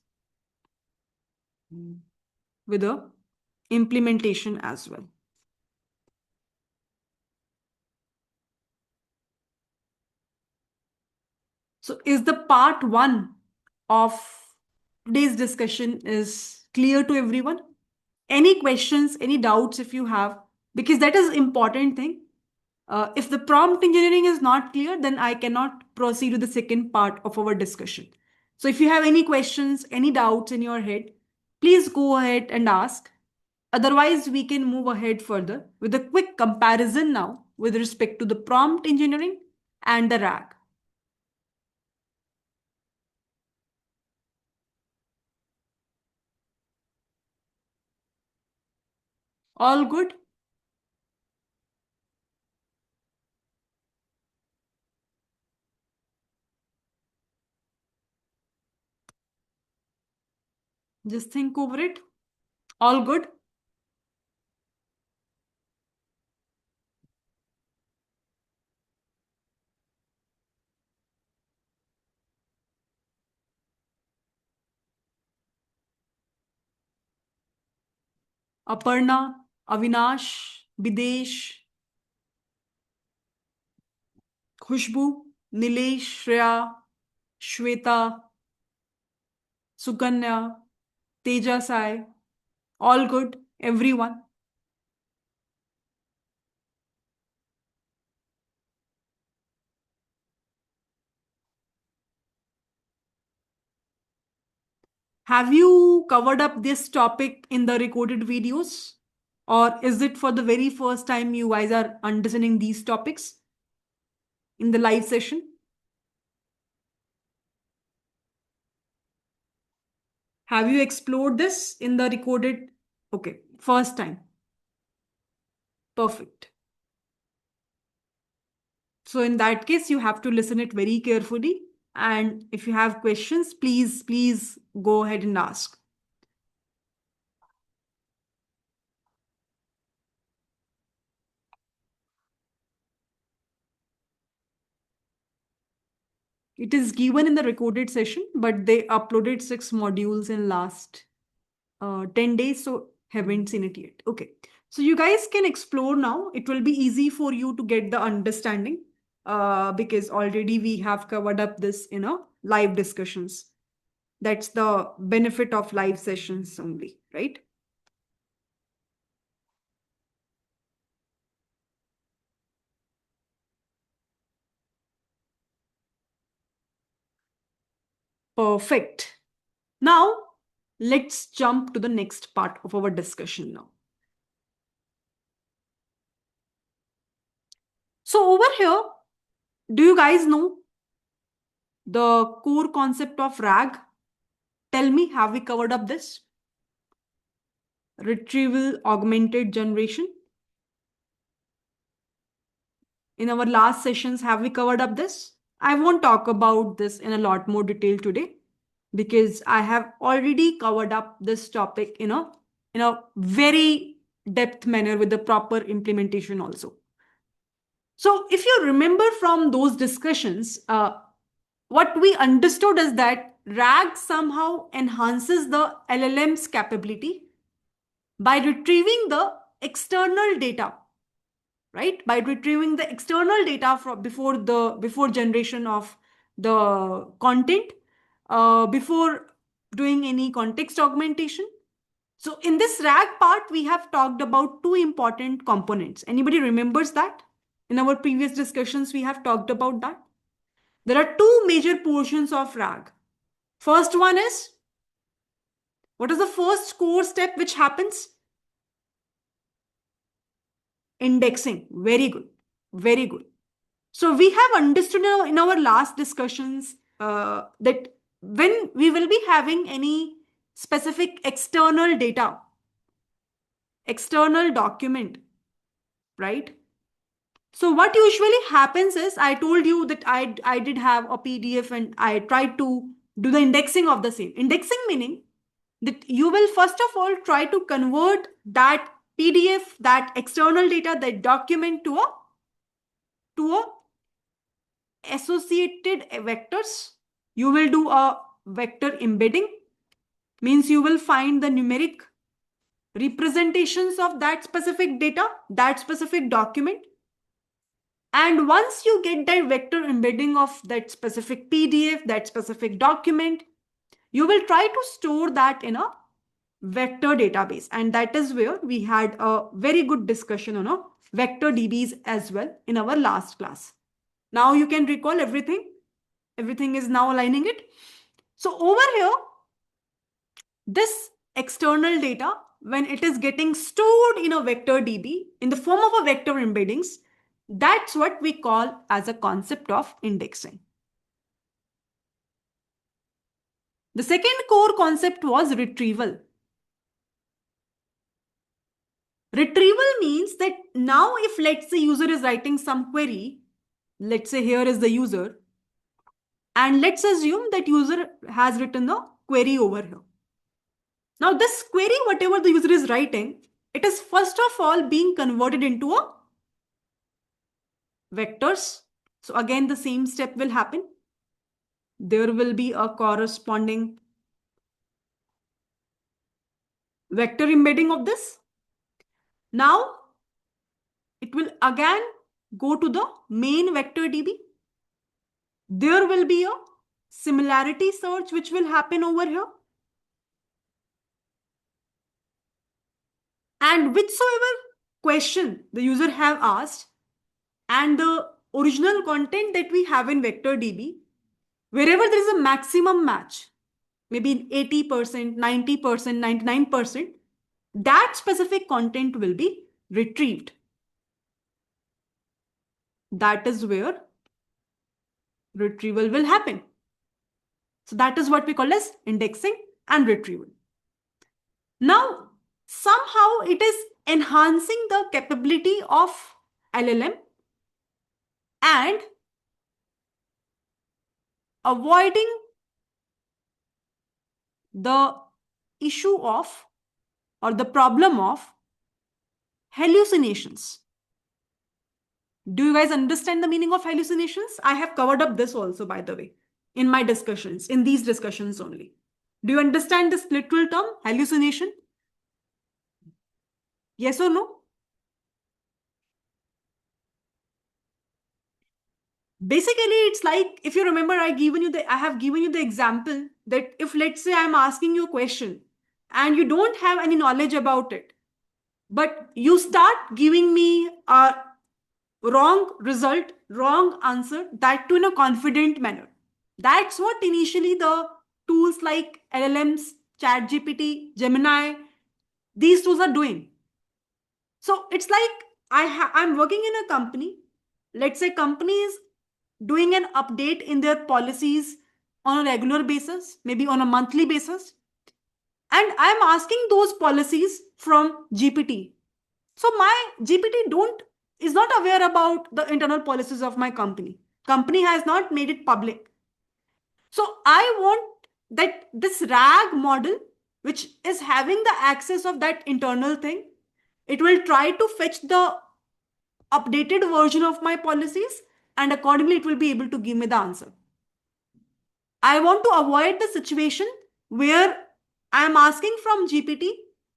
with a implementation as well. So is the part 1 of today's discussion is clear to everyone? Any questions, any doubts if you have, because that is important thing. If the prompt engineering is not clear, then I cannot proceed with the second part of our discussion. So if you have any questions, any doubts in your head, please go ahead and ask. Otherwise, we can move ahead further with a quick comparison now with respect to the prompt engineering and the RAG. All good? Just think over it. All good? Aparna, Avinash, Bidesh, Khushbu, Nilesh, Shreya, Shweta, Sukanya, Teja Sai. All good, everyone. Have you covered up this topic in the recorded videos? Or is it for the very first time you guys are understanding these topics in the live session? Have you explored this in the recorded? Okay, first time. Perfect. So in that case, you have to listen it very carefully. And if you have questions, please go ahead and ask. It is given in the recorded session, but they uploaded 6 modules in last 10 days, so haven't seen it yet. Okay. So you guys can explore now. It will be easy for you to get the understanding because already we have covered up this in a live discussions. That's the benefit of live sessions only, right? Perfect. Now, let's jump to the next part of our discussion now. So over here, do you guys know the core concept of RAG? Tell me, have we covered up this? Retrieval augmented generation. In our last sessions, have we covered up this? I won't talk about this in a lot more detail today because I have already covered up this topic in a very depth manner with the proper implementation also. So if you remember from those discussions, what we understood is that RAG somehow enhances the LLM's capability by retrieving the external data, right? By retrieving the external data from before generation of the content, before doing any context augmentation. So in this RAG part, we have talked about 2 important components. Anybody remembers that? In our previous discussions, we have talked about that. There are 2 major portions of RAG. First one is What is the first core step which happens? Indexing. Very good. Very good. So we have understood in our last discussions that when we will be having any specific external data, external document, right? So what usually happens is, I told you that I did have a PDF and I tried to do the indexing of the same. Indexing meaning that you will first of all try to convert that PDF, that external data, that document to a associated vectors. You will do a vector embedding, means you will find the numeric representations of that specific data, that specific document. And once you get that vector embedding of that specific PDF, that specific document, you will try to store that in a vector database. And that is where we had a very good discussion on a vector DBs as well in our last class. Now you can recall everything. Everything is now aligning it. So over here, this external data, when it is getting stored in a vector DB in the form of a vector embeddings, that's what we call as a concept of indexing. The second core concept was retrieval. Retrieval means that now if let's say user is writing some query, let's say here is the user, and let's assume that user has written the query over here. Now this query, whatever the user is writing, it is first of all being converted into a vectors. So again, the same step will happen. There will be a corresponding vector embedding of this. Now it will again go to the main vector DB. There will be a similarity search which will happen over here. And whichsoever question the user have asked and the original content that we have in vector DB, wherever there is a maximum match, maybe 80%, 90%, 99%, that specific content will be retrieved. That is where retrieval will happen. So that is what we call as indexing and retrieval. Now, somehow it is enhancing the capability of LLM and avoiding the issue of or the problem of hallucinations. Do you guys understand the meaning of hallucinations? I have covered up this also, by the way, in my discussions, in these discussions only. Do you understand this literal term, hallucination? Yes or no? Basically, it's like, if you remember, I have given you the example that if let's say I'm asking you a question and you don't have any knowledge about it, but you start giving me a wrong result, wrong answer, that too in a confident manner. That's what initially the tools like LLMs, ChatGPT, Gemini, these tools are doing. So it's like I'm working in a company. Let's say company is doing an update in their policies on a regular basis, maybe on a monthly basis. And I'm asking those policies from GPT. So my GPT is not aware about the internal policies of my company. Company has not made it public. So I want that this RAG model, which is having the access of that internal thing, it will try to fetch the updated version of my policies and accordingly it will be able to give me the answer. I want to avoid the situation where I am asking from GPT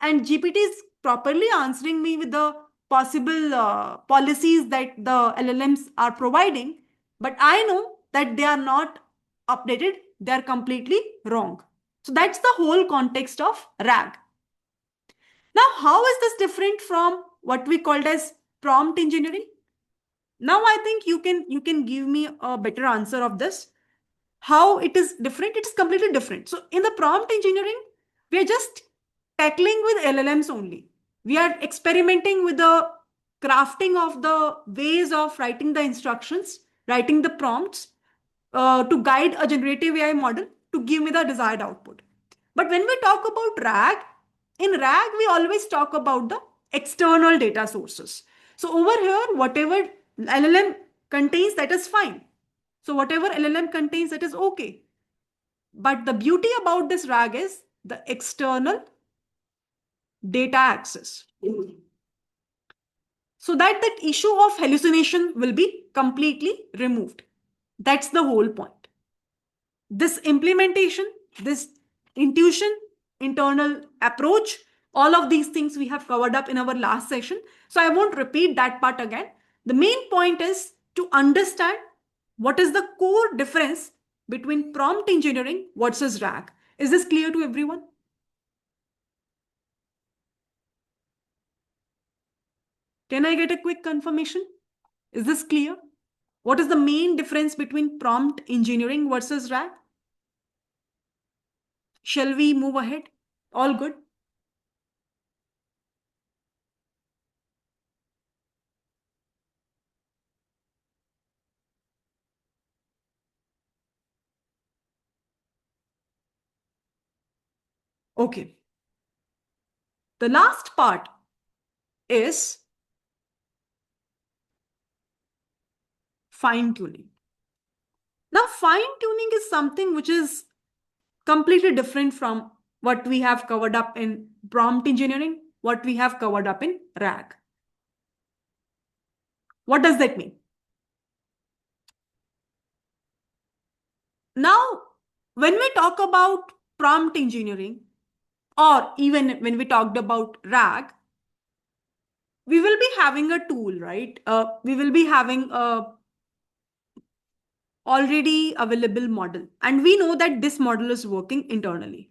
and GPT is properly answering me with the possible policies that the LLMs are providing, but I know that they are not updated, they are completely wrong. So that's the whole context of RAG. Now, how is this different from what we called as prompt engineering? Now I think you can give me a better answer of this. How it is different? It's completely different. So in the prompt engineering, We are just tackling with LLMs only. We are experimenting with the crafting of the ways of writing the instructions, writing the prompts to guide a generative AI model to give me the desired output. But when we talk about RAG, in RAG, we always talk about the external data sources. So over here, whatever LLM contains, that is fine. So whatever LLM contains, that is okay. But the beauty about this RAG is the external data access. So that that issue of hallucination will be completely removed. That's the whole point. This implementation, this intuition, internal approach, all of these things we have covered up in our last session. So I won't repeat that part again. The main point is to understand what is the core difference between prompt engineering versus RAG. Is this clear to everyone? Can I get a quick confirmation? Is this clear? What is the main difference between prompt engineering versus RAG? Shall we move ahead? All good? Okay. The last part is fine tuning. Now, fine tuning is something which is completely different from what we have covered up in prompt engineering, what we have covered up in RAG. What does that mean? Now, when we talk about prompt engineering, or even when we talked about RAG, we will be having a tool, right? We will be having a already available model, and we know that this model is working internally.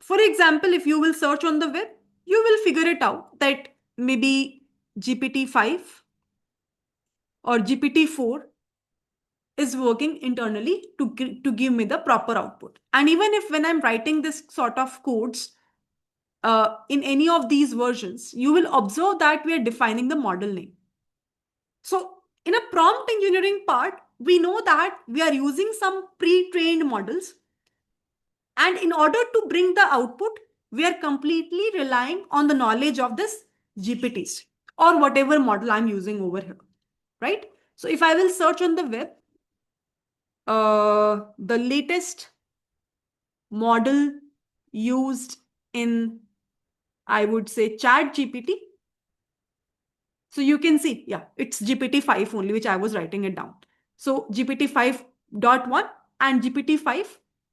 For example, if you will search on the web, you will figure it out that maybe GPT-5 or GPT-4 is working internally to give me the proper output. And even if when I'm writing this sort of codes in any of these versions, you will observe that we are defining the model name. So in a prompt engineering part, we know that we are using some pre-trained models. And in order to bring the output, we are completely relying on the knowledge of this GPTs or whatever model I'm using over here, right? So if I will search on the web, the latest model used in, I would say, Chat GPT. So you can see, yeah, it's GPT-5 only, which I was writing it down. So GPT-5.1 and GPT-5,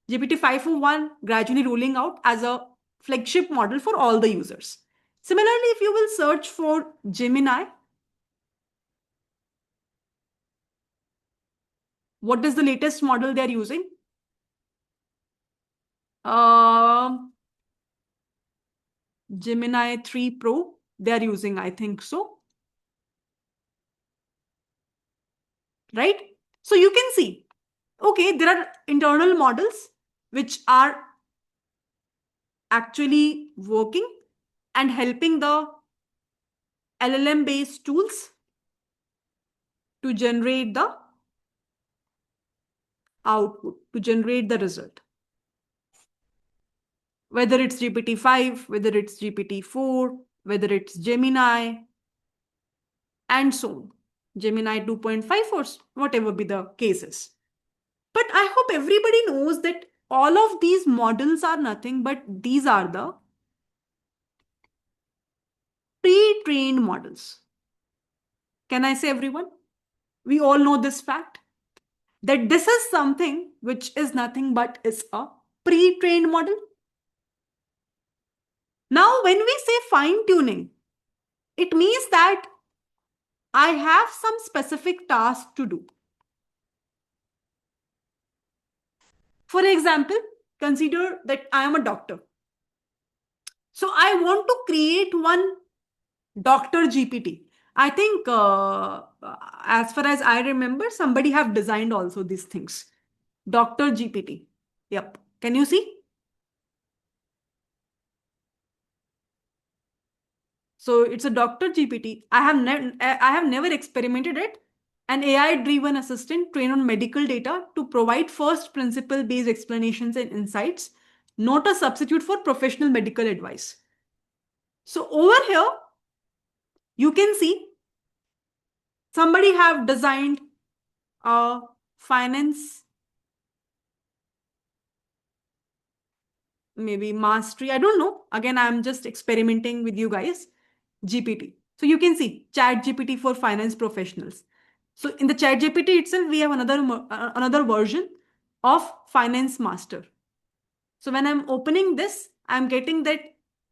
GPT-5.1 gradually rolling out as a flagship model for all the users. Similarly, if you will search for Gemini, what is the latest model they're using? Gemini 3 Pro, they're using, I think so. Right? So you can see, okay, there are internal models which are actually working and helping the LLM based tools to generate the output, to generate the result. Whether it's GPT-5, whether it's GPT-4, whether it's Gemini, and so on. Gemini 2.5 or whatever be the cases. But I hope everybody knows that all of these models are nothing but these are the pre-trained models. Can I say everyone? We all know this fact that this is something which is nothing but is a pre-trained model. Now, when we say fine tuning, it means that I have some specific task to do. For example, consider that I am a doctor. So I want to create one Dr. GPT. I think as far as I remember, somebody have designed also these things. Dr. GPT. Yep. Can you see? So it's a doctor GPT. I have never experimented it. An AI-driven assistant trained on medical data to provide first principle-based explanations and insights, not a substitute for professional medical advice. So over here, you can see somebody have designed a finance, maybe mastery. I don't know. Again, I'm just experimenting with you guys. GPT. So you can see Chat GPT for finance professionals. So in the Chat GPT itself, we have another version of Finance Master. So when I'm opening this, I'm getting that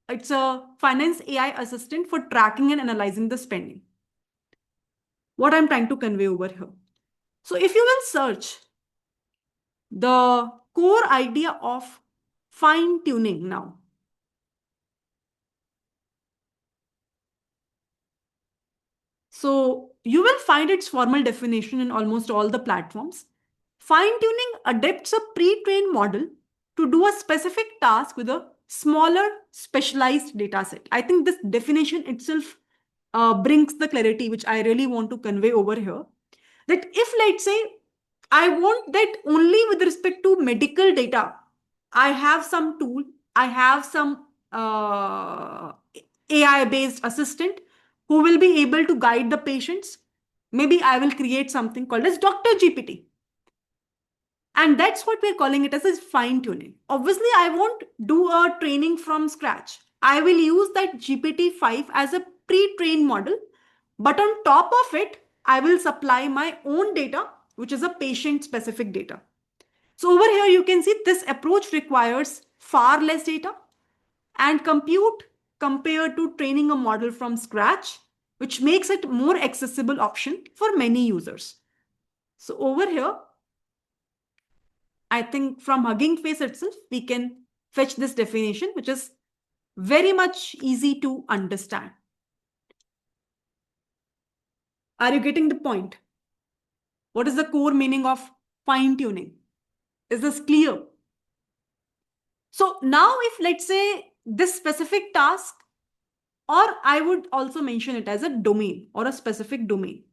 it's a finance AI assistant for tracking and analyzing the spending. What I'm trying to convey over here. So if you will search the core idea of fine tuning now, so you will find its formal definition in almost all the platforms. Fine-tuning adapts a pre-trained model to do a specific task with a smaller, specialized data set. I think this definition itself brings the clarity which I really want to convey over here. That if, let's say, I want that only with respect to medical data, I have some tool, I have some AI-based assistant who will be able to guide the patients. Maybe I will create something called as Dr. GPT. And that's what we're calling it as fine tuning. Obviously, I won't do a training from scratch. I will use that GPT-5 as a pre-trained model. But on top of it, I will supply my own data, which is a patient-specific data. So over here, you can see this approach requires far less data and compute compared to training a model from scratch, which makes it more accessible option for many users. So over here, I think from Hugging Face itself, we can fetch this definition, which is very much easy to understand. Are you getting the point? What is the core meaning of fine tuning? Is this clear? So now if let's say this specific task, or I would also mention it as a domain or a specific domain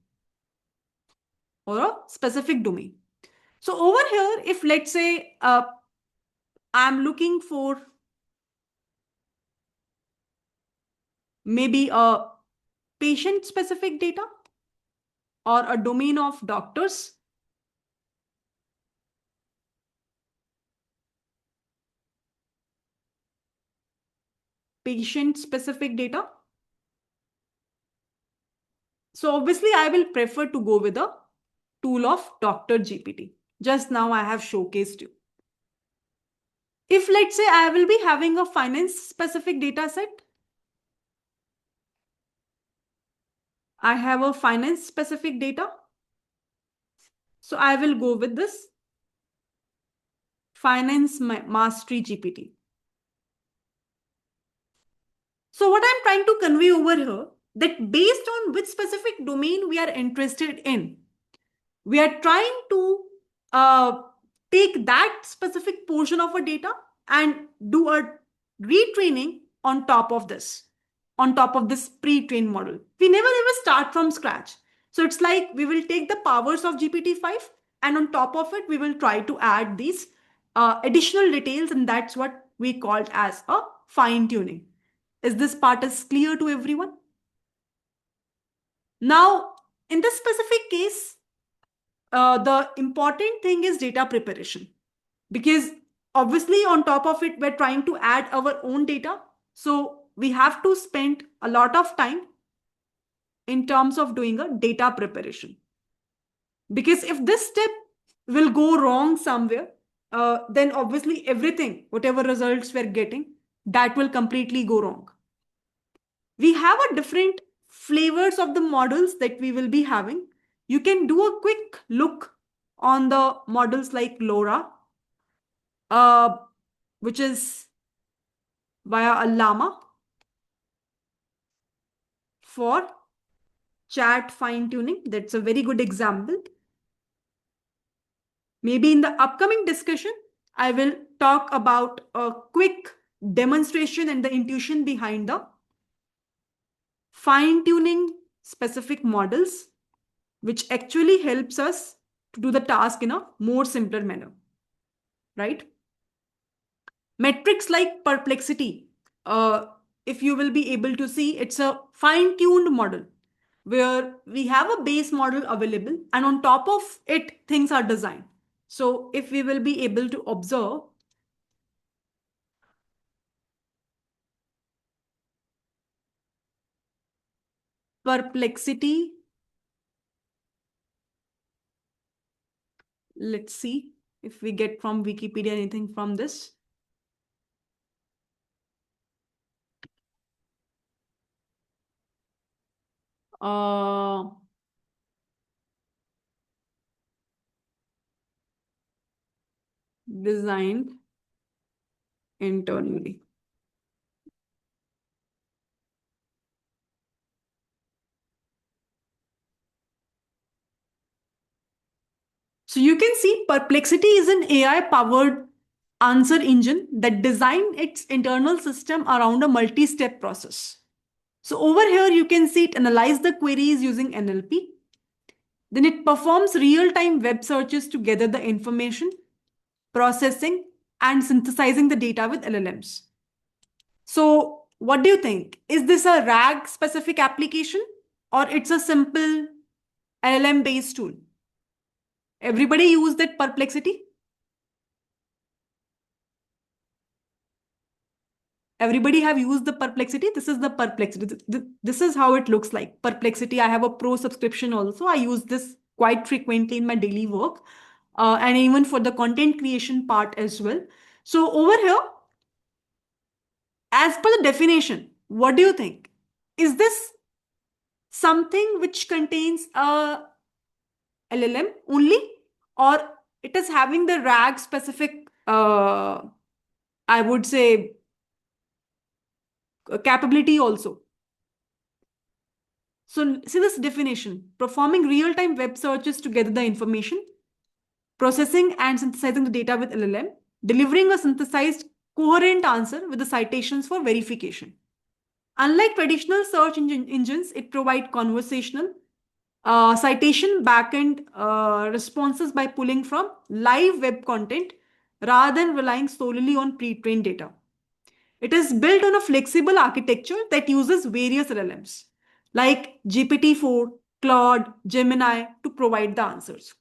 or a specific domain. So over here, if let's say I'm looking for maybe a patient specific data or a domain of doctors, patient specific data. So obviously I will prefer to go with a tool of Dr. GPT. Just now I have showcased you. If let's say I will be having a finance specific data set, I have a finance specific data. So I will go with this Finance Mastery GPT. So what I'm trying to convey over here, that based on which specific domain we are interested in, we are trying to take that specific portion of our data and do a retraining on top of this, pre-trained model. We never ever start from scratch. So it's like we will take the powers of GPT-5 and on top of it, we will try to add these additional details, and that's what we called as a fine tuning. Is this part is clear to everyone? Now, in this specific case, the important thing is data preparation, because obviously on top of it, we're trying to add our own data. So we have to spend a lot of time in terms of doing a data preparation. Because if this step will go wrong somewhere, then obviously everything, whatever results we're getting, that will completely go wrong. We have a different flavors of the models that we will be having. You can do a quick look on the models like LoRa, which is via a llama for chat fine tuning. That's a very good example. Maybe in the upcoming discussion, I will talk about a quick demonstration and the intuition behind the fine tuning specific models, which actually helps us to do the task in a more simpler manner, right? Metrics like perplexity, uh, if you will be able to see, it's a fine tuned model where we have a base model available and on top of it, things are designed. So if we will be able to observe, perplexity, let's see if we get from Wikipedia anything from this. Uh, Designed internally. So you can see Perplexity is an AI powered answer engine that designed its internal system around a multi step process. So over here, you can see it analyze the queries using NLP. Then it performs real time web searches to gather the information, processing, and synthesizing the data with LLMs. So, what do you think? Is this a RAG specific application or it's a simple LLM based tool? Everybody use that Perplexity? Everybody have used the Perplexity? This is the Perplexity. This is how it looks like. Perplexity. I have a pro subscription also. I use this quite frequently in my daily work, and even for the content creation part as well. So over here, as per the definition, what do you think? Is this something which contains a LLM only, or it is having the RAG specific, I would say, capability also? So see this definition, performing real-time web searches to gather the information, processing and synthesizing the data with LLM, delivering a synthesized coherent answer with the citations for verification. Unlike traditional search engines, it provides conversational citation backend responses by pulling from live web content rather than relying solely on pre-trained data. It is built on a flexible architecture that uses various LLMs like GPT-4, Claude, Gemini to provide the answers.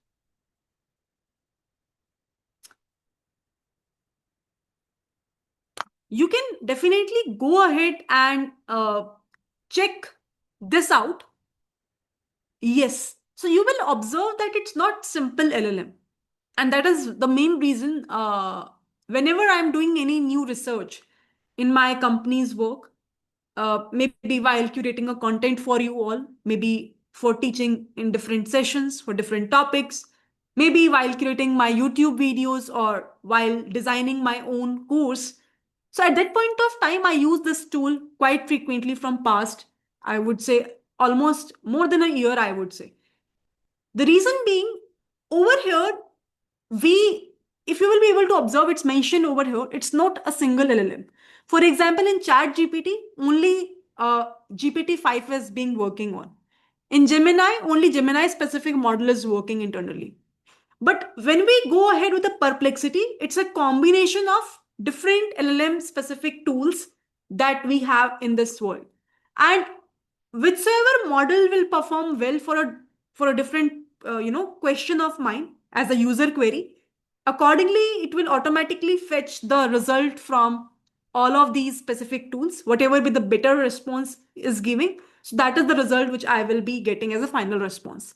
You can definitely go ahead and check this out. Yes. So you will observe that it's not simple LLM. And that is the main reason whenever I'm doing any new research in my company's work, maybe while curating a content for you all, maybe for teaching in different sessions for different topics, maybe while curating my YouTube videos or while designing my own course. So at that point of time, I use this tool quite frequently from past, I would say almost more than a year, I would say. The reason being, over here, we, if you will be able to observe, it's mentioned over here, it's not a single LLM. For example, in Chat GPT, only GPT-5 is being working on. In Gemini, only Gemini specific model is working internally. But when we go ahead with the Perplexity, it's a combination of different LLM specific tools that we have in this world. And whichever model will perform well for a different question of mine as a user query, accordingly it will automatically fetch the result from all of these specific tools, whatever be the better response is giving. So that is the result which I will be getting as a final response.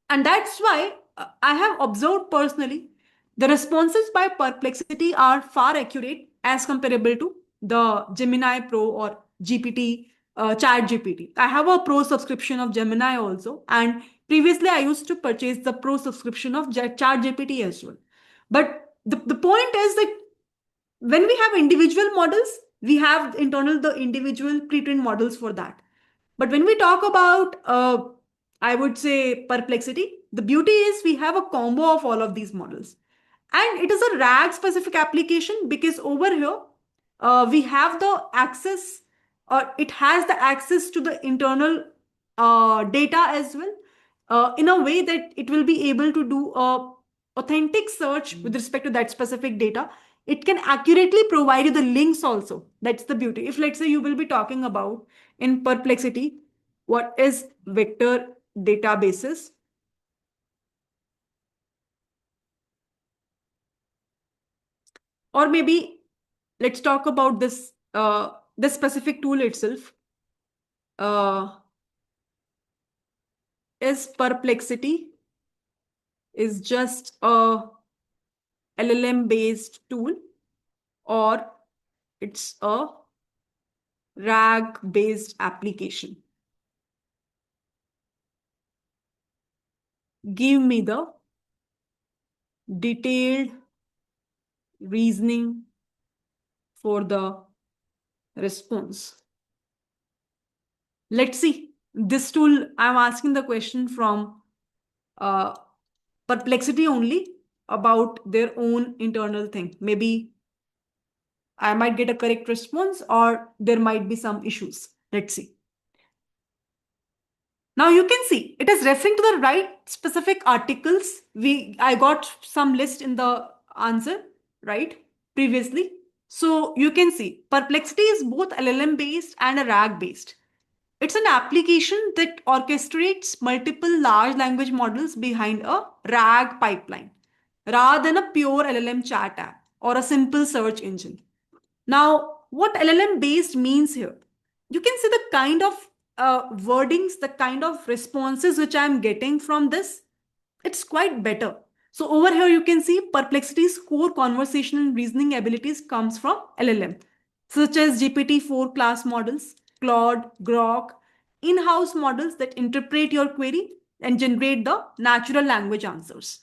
And that's why I have observed personally the responses by Perplexity are far accurate as comparable to the Gemini Pro or GPT, Chat GPT. I have a Pro subscription of Gemini also, and previously I used to purchase the Pro subscription of Chat GPT as well. But the point is that when we have individual models, we have internal the individual pre-trained models for that. But when we talk about, I would say, Perplexity, the beauty is we have a combo of all of these models. And it is a RAG specific application because over here, we have the access or it has the access to the internal data as well, in a way that it will be able to do a authentic search with respect to that specific data. It can accurately provide you the links also. That's the beauty. If let's say you will be talking about in Perplexity what is vector databases, or maybe let's talk about this specific tool itself. Is Perplexity is just a LLM based tool, or it's a RAG based application? Give me the detailed reasoning for the response. Let's see. This tool, I'm asking the question from uh, Perplexity only about their own internal thing. Maybe I might get a correct response, or there might be some issues. Let's see. Now you can see it is referring to the right specific articles. I got some list in the answer, right? Previously. So you can see Perplexity is both LLM based and a RAG based. It's an application that orchestrates multiple large language models behind a RAG pipeline rather than a pure LLM chat app or a simple search engine. Now, what LLM based means here? You can see the kind of wordings, the kind of responses which I'm getting from this. It's quite better. So over here, you can see Perplexity's core conversational reasoning abilities comes from LLM, such as GPT-4 class models, Claude, Grok, in-house models that interpret your query and generate the natural language answers.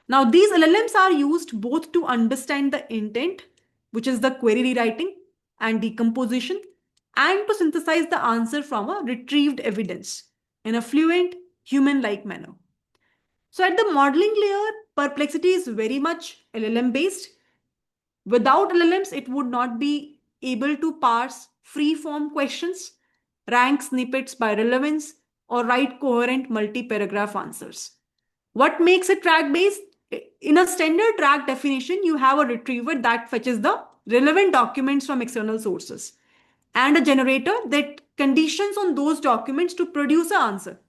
Now, these LLMs are used both to understand the intent, which is the query rewriting and decomposition, and to synthesize the answer from a retrieved evidence in a fluent, human like manner. So, at the modeling layer, Perplexity is very much LLM based. Without LLMs, it would not be able to parse free form questions, rank snippets by relevance, or write coherent multi paragraph answers. What makes it RAG based? In a standard RAG definition, you have a retriever that fetches the relevant documents from external sources and a generator that conditions on those documents to produce an answer.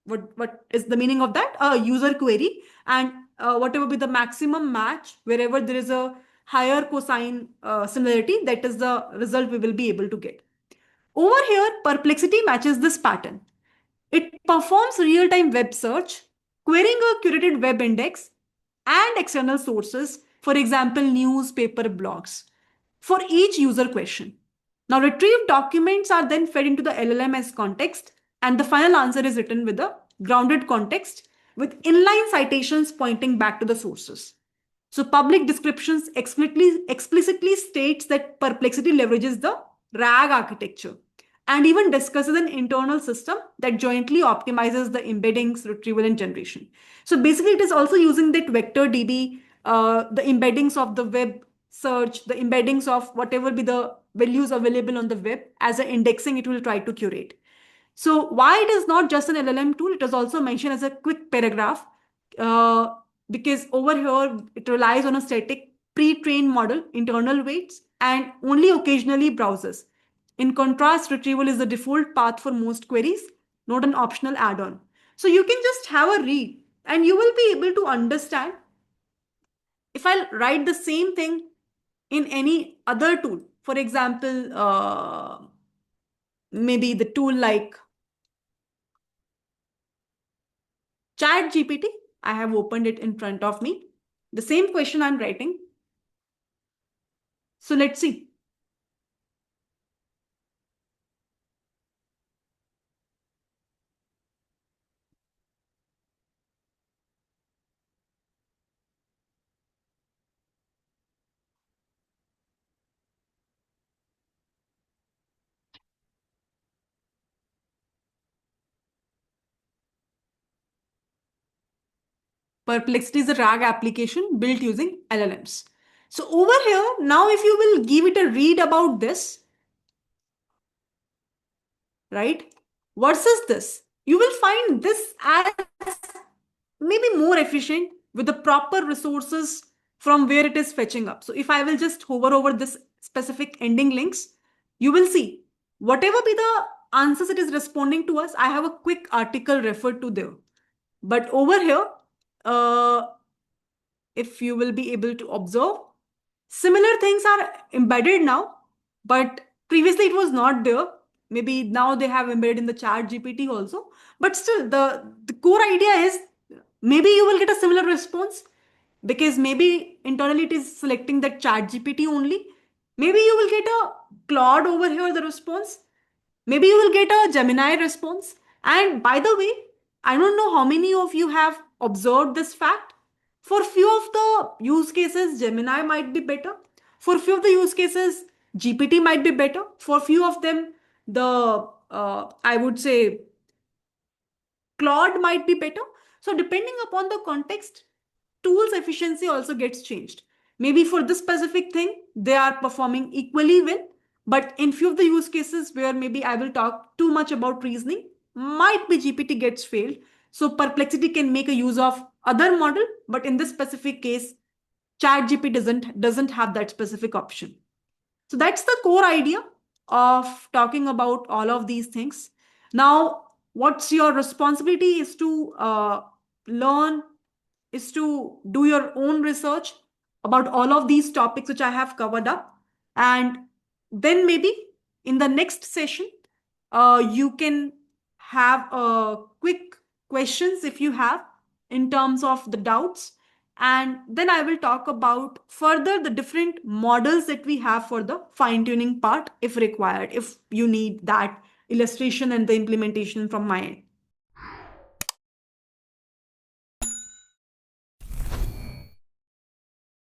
What is the meaning of that? A user query, and whatever be the maximum match, wherever there is a higher cosine similarity, that is the result we will be able to get. Over here, Perplexity matches this pattern. It performs real-time web search, querying a curated web index and external sources, for example, newspaper blogs, for each user question. Now, retrieved documents are then fed into the LLM as context, and the final answer is written with a grounded context with inline citations pointing back to the sources. So, public descriptions explicitly states that Perplexity leverages the RAG architecture and even discusses an internal system that jointly optimizes the embeddings, retrieval, and generation. So basically, it is also using that vector DB, the embeddings of the web search, the embeddings of whatever be the values available on the web as an indexing, it will try to curate. So why it is not just an LLM tool, it is also mentioned as a quick paragraph, uh, because over here it relies on a static pre-trained model, internal weights, and only occasionally browses. In contrast, retrieval is the default path for most queries, not an optional add-on. So you can just have a read and you will be able to understand. If I write the same thing in any other tool, for example, maybe the tool like Chat GPT, I have opened it in front of me. The same question I'm writing. So let's see. Perplexity is a RAG application built using LLMs. So over here, now if you will give it a read about this, right? Versus this, you will find this as maybe more efficient with the proper resources from where it is fetching up. So if I will just hover over this specific ending links, you will see whatever be the answers it is responding to us, I have a quick article referred to there. But over here, uh, if you will be able to observe, similar things are embedded now, but previously it was not there. Maybe now they have embedded in the chat GPT also. But still, the core idea is maybe you will get a similar response because maybe internally it is selecting that chat GPT only. Maybe you will get a Claude over here, the response. Maybe you will get a Gemini response. And by the way, I don't know how many of you have observed this fact. For few of the use cases, Gemini might be better. For few of the use cases, GPT might be better. For few of them, the I would say Claude might be better. So depending upon the context, tools efficiency also gets changed. Maybe for this specific thing, they are performing equally well. But in few of the use cases where maybe I will talk too much about reasoning, might be GPT gets failed. So Perplexity can make a use of other model, but in this specific case, ChatGPT doesn't have that specific option. So that's the core idea of talking about all of these things. Now, what's your responsibility is to learn, is to do your own research about all of these topics which I have covered up. And then maybe in the next session, you can have quick questions if you have in terms of the doubts. And then I will talk about further the different models that we have for the fine tuning part if required, if you need that illustration and the implementation from my end.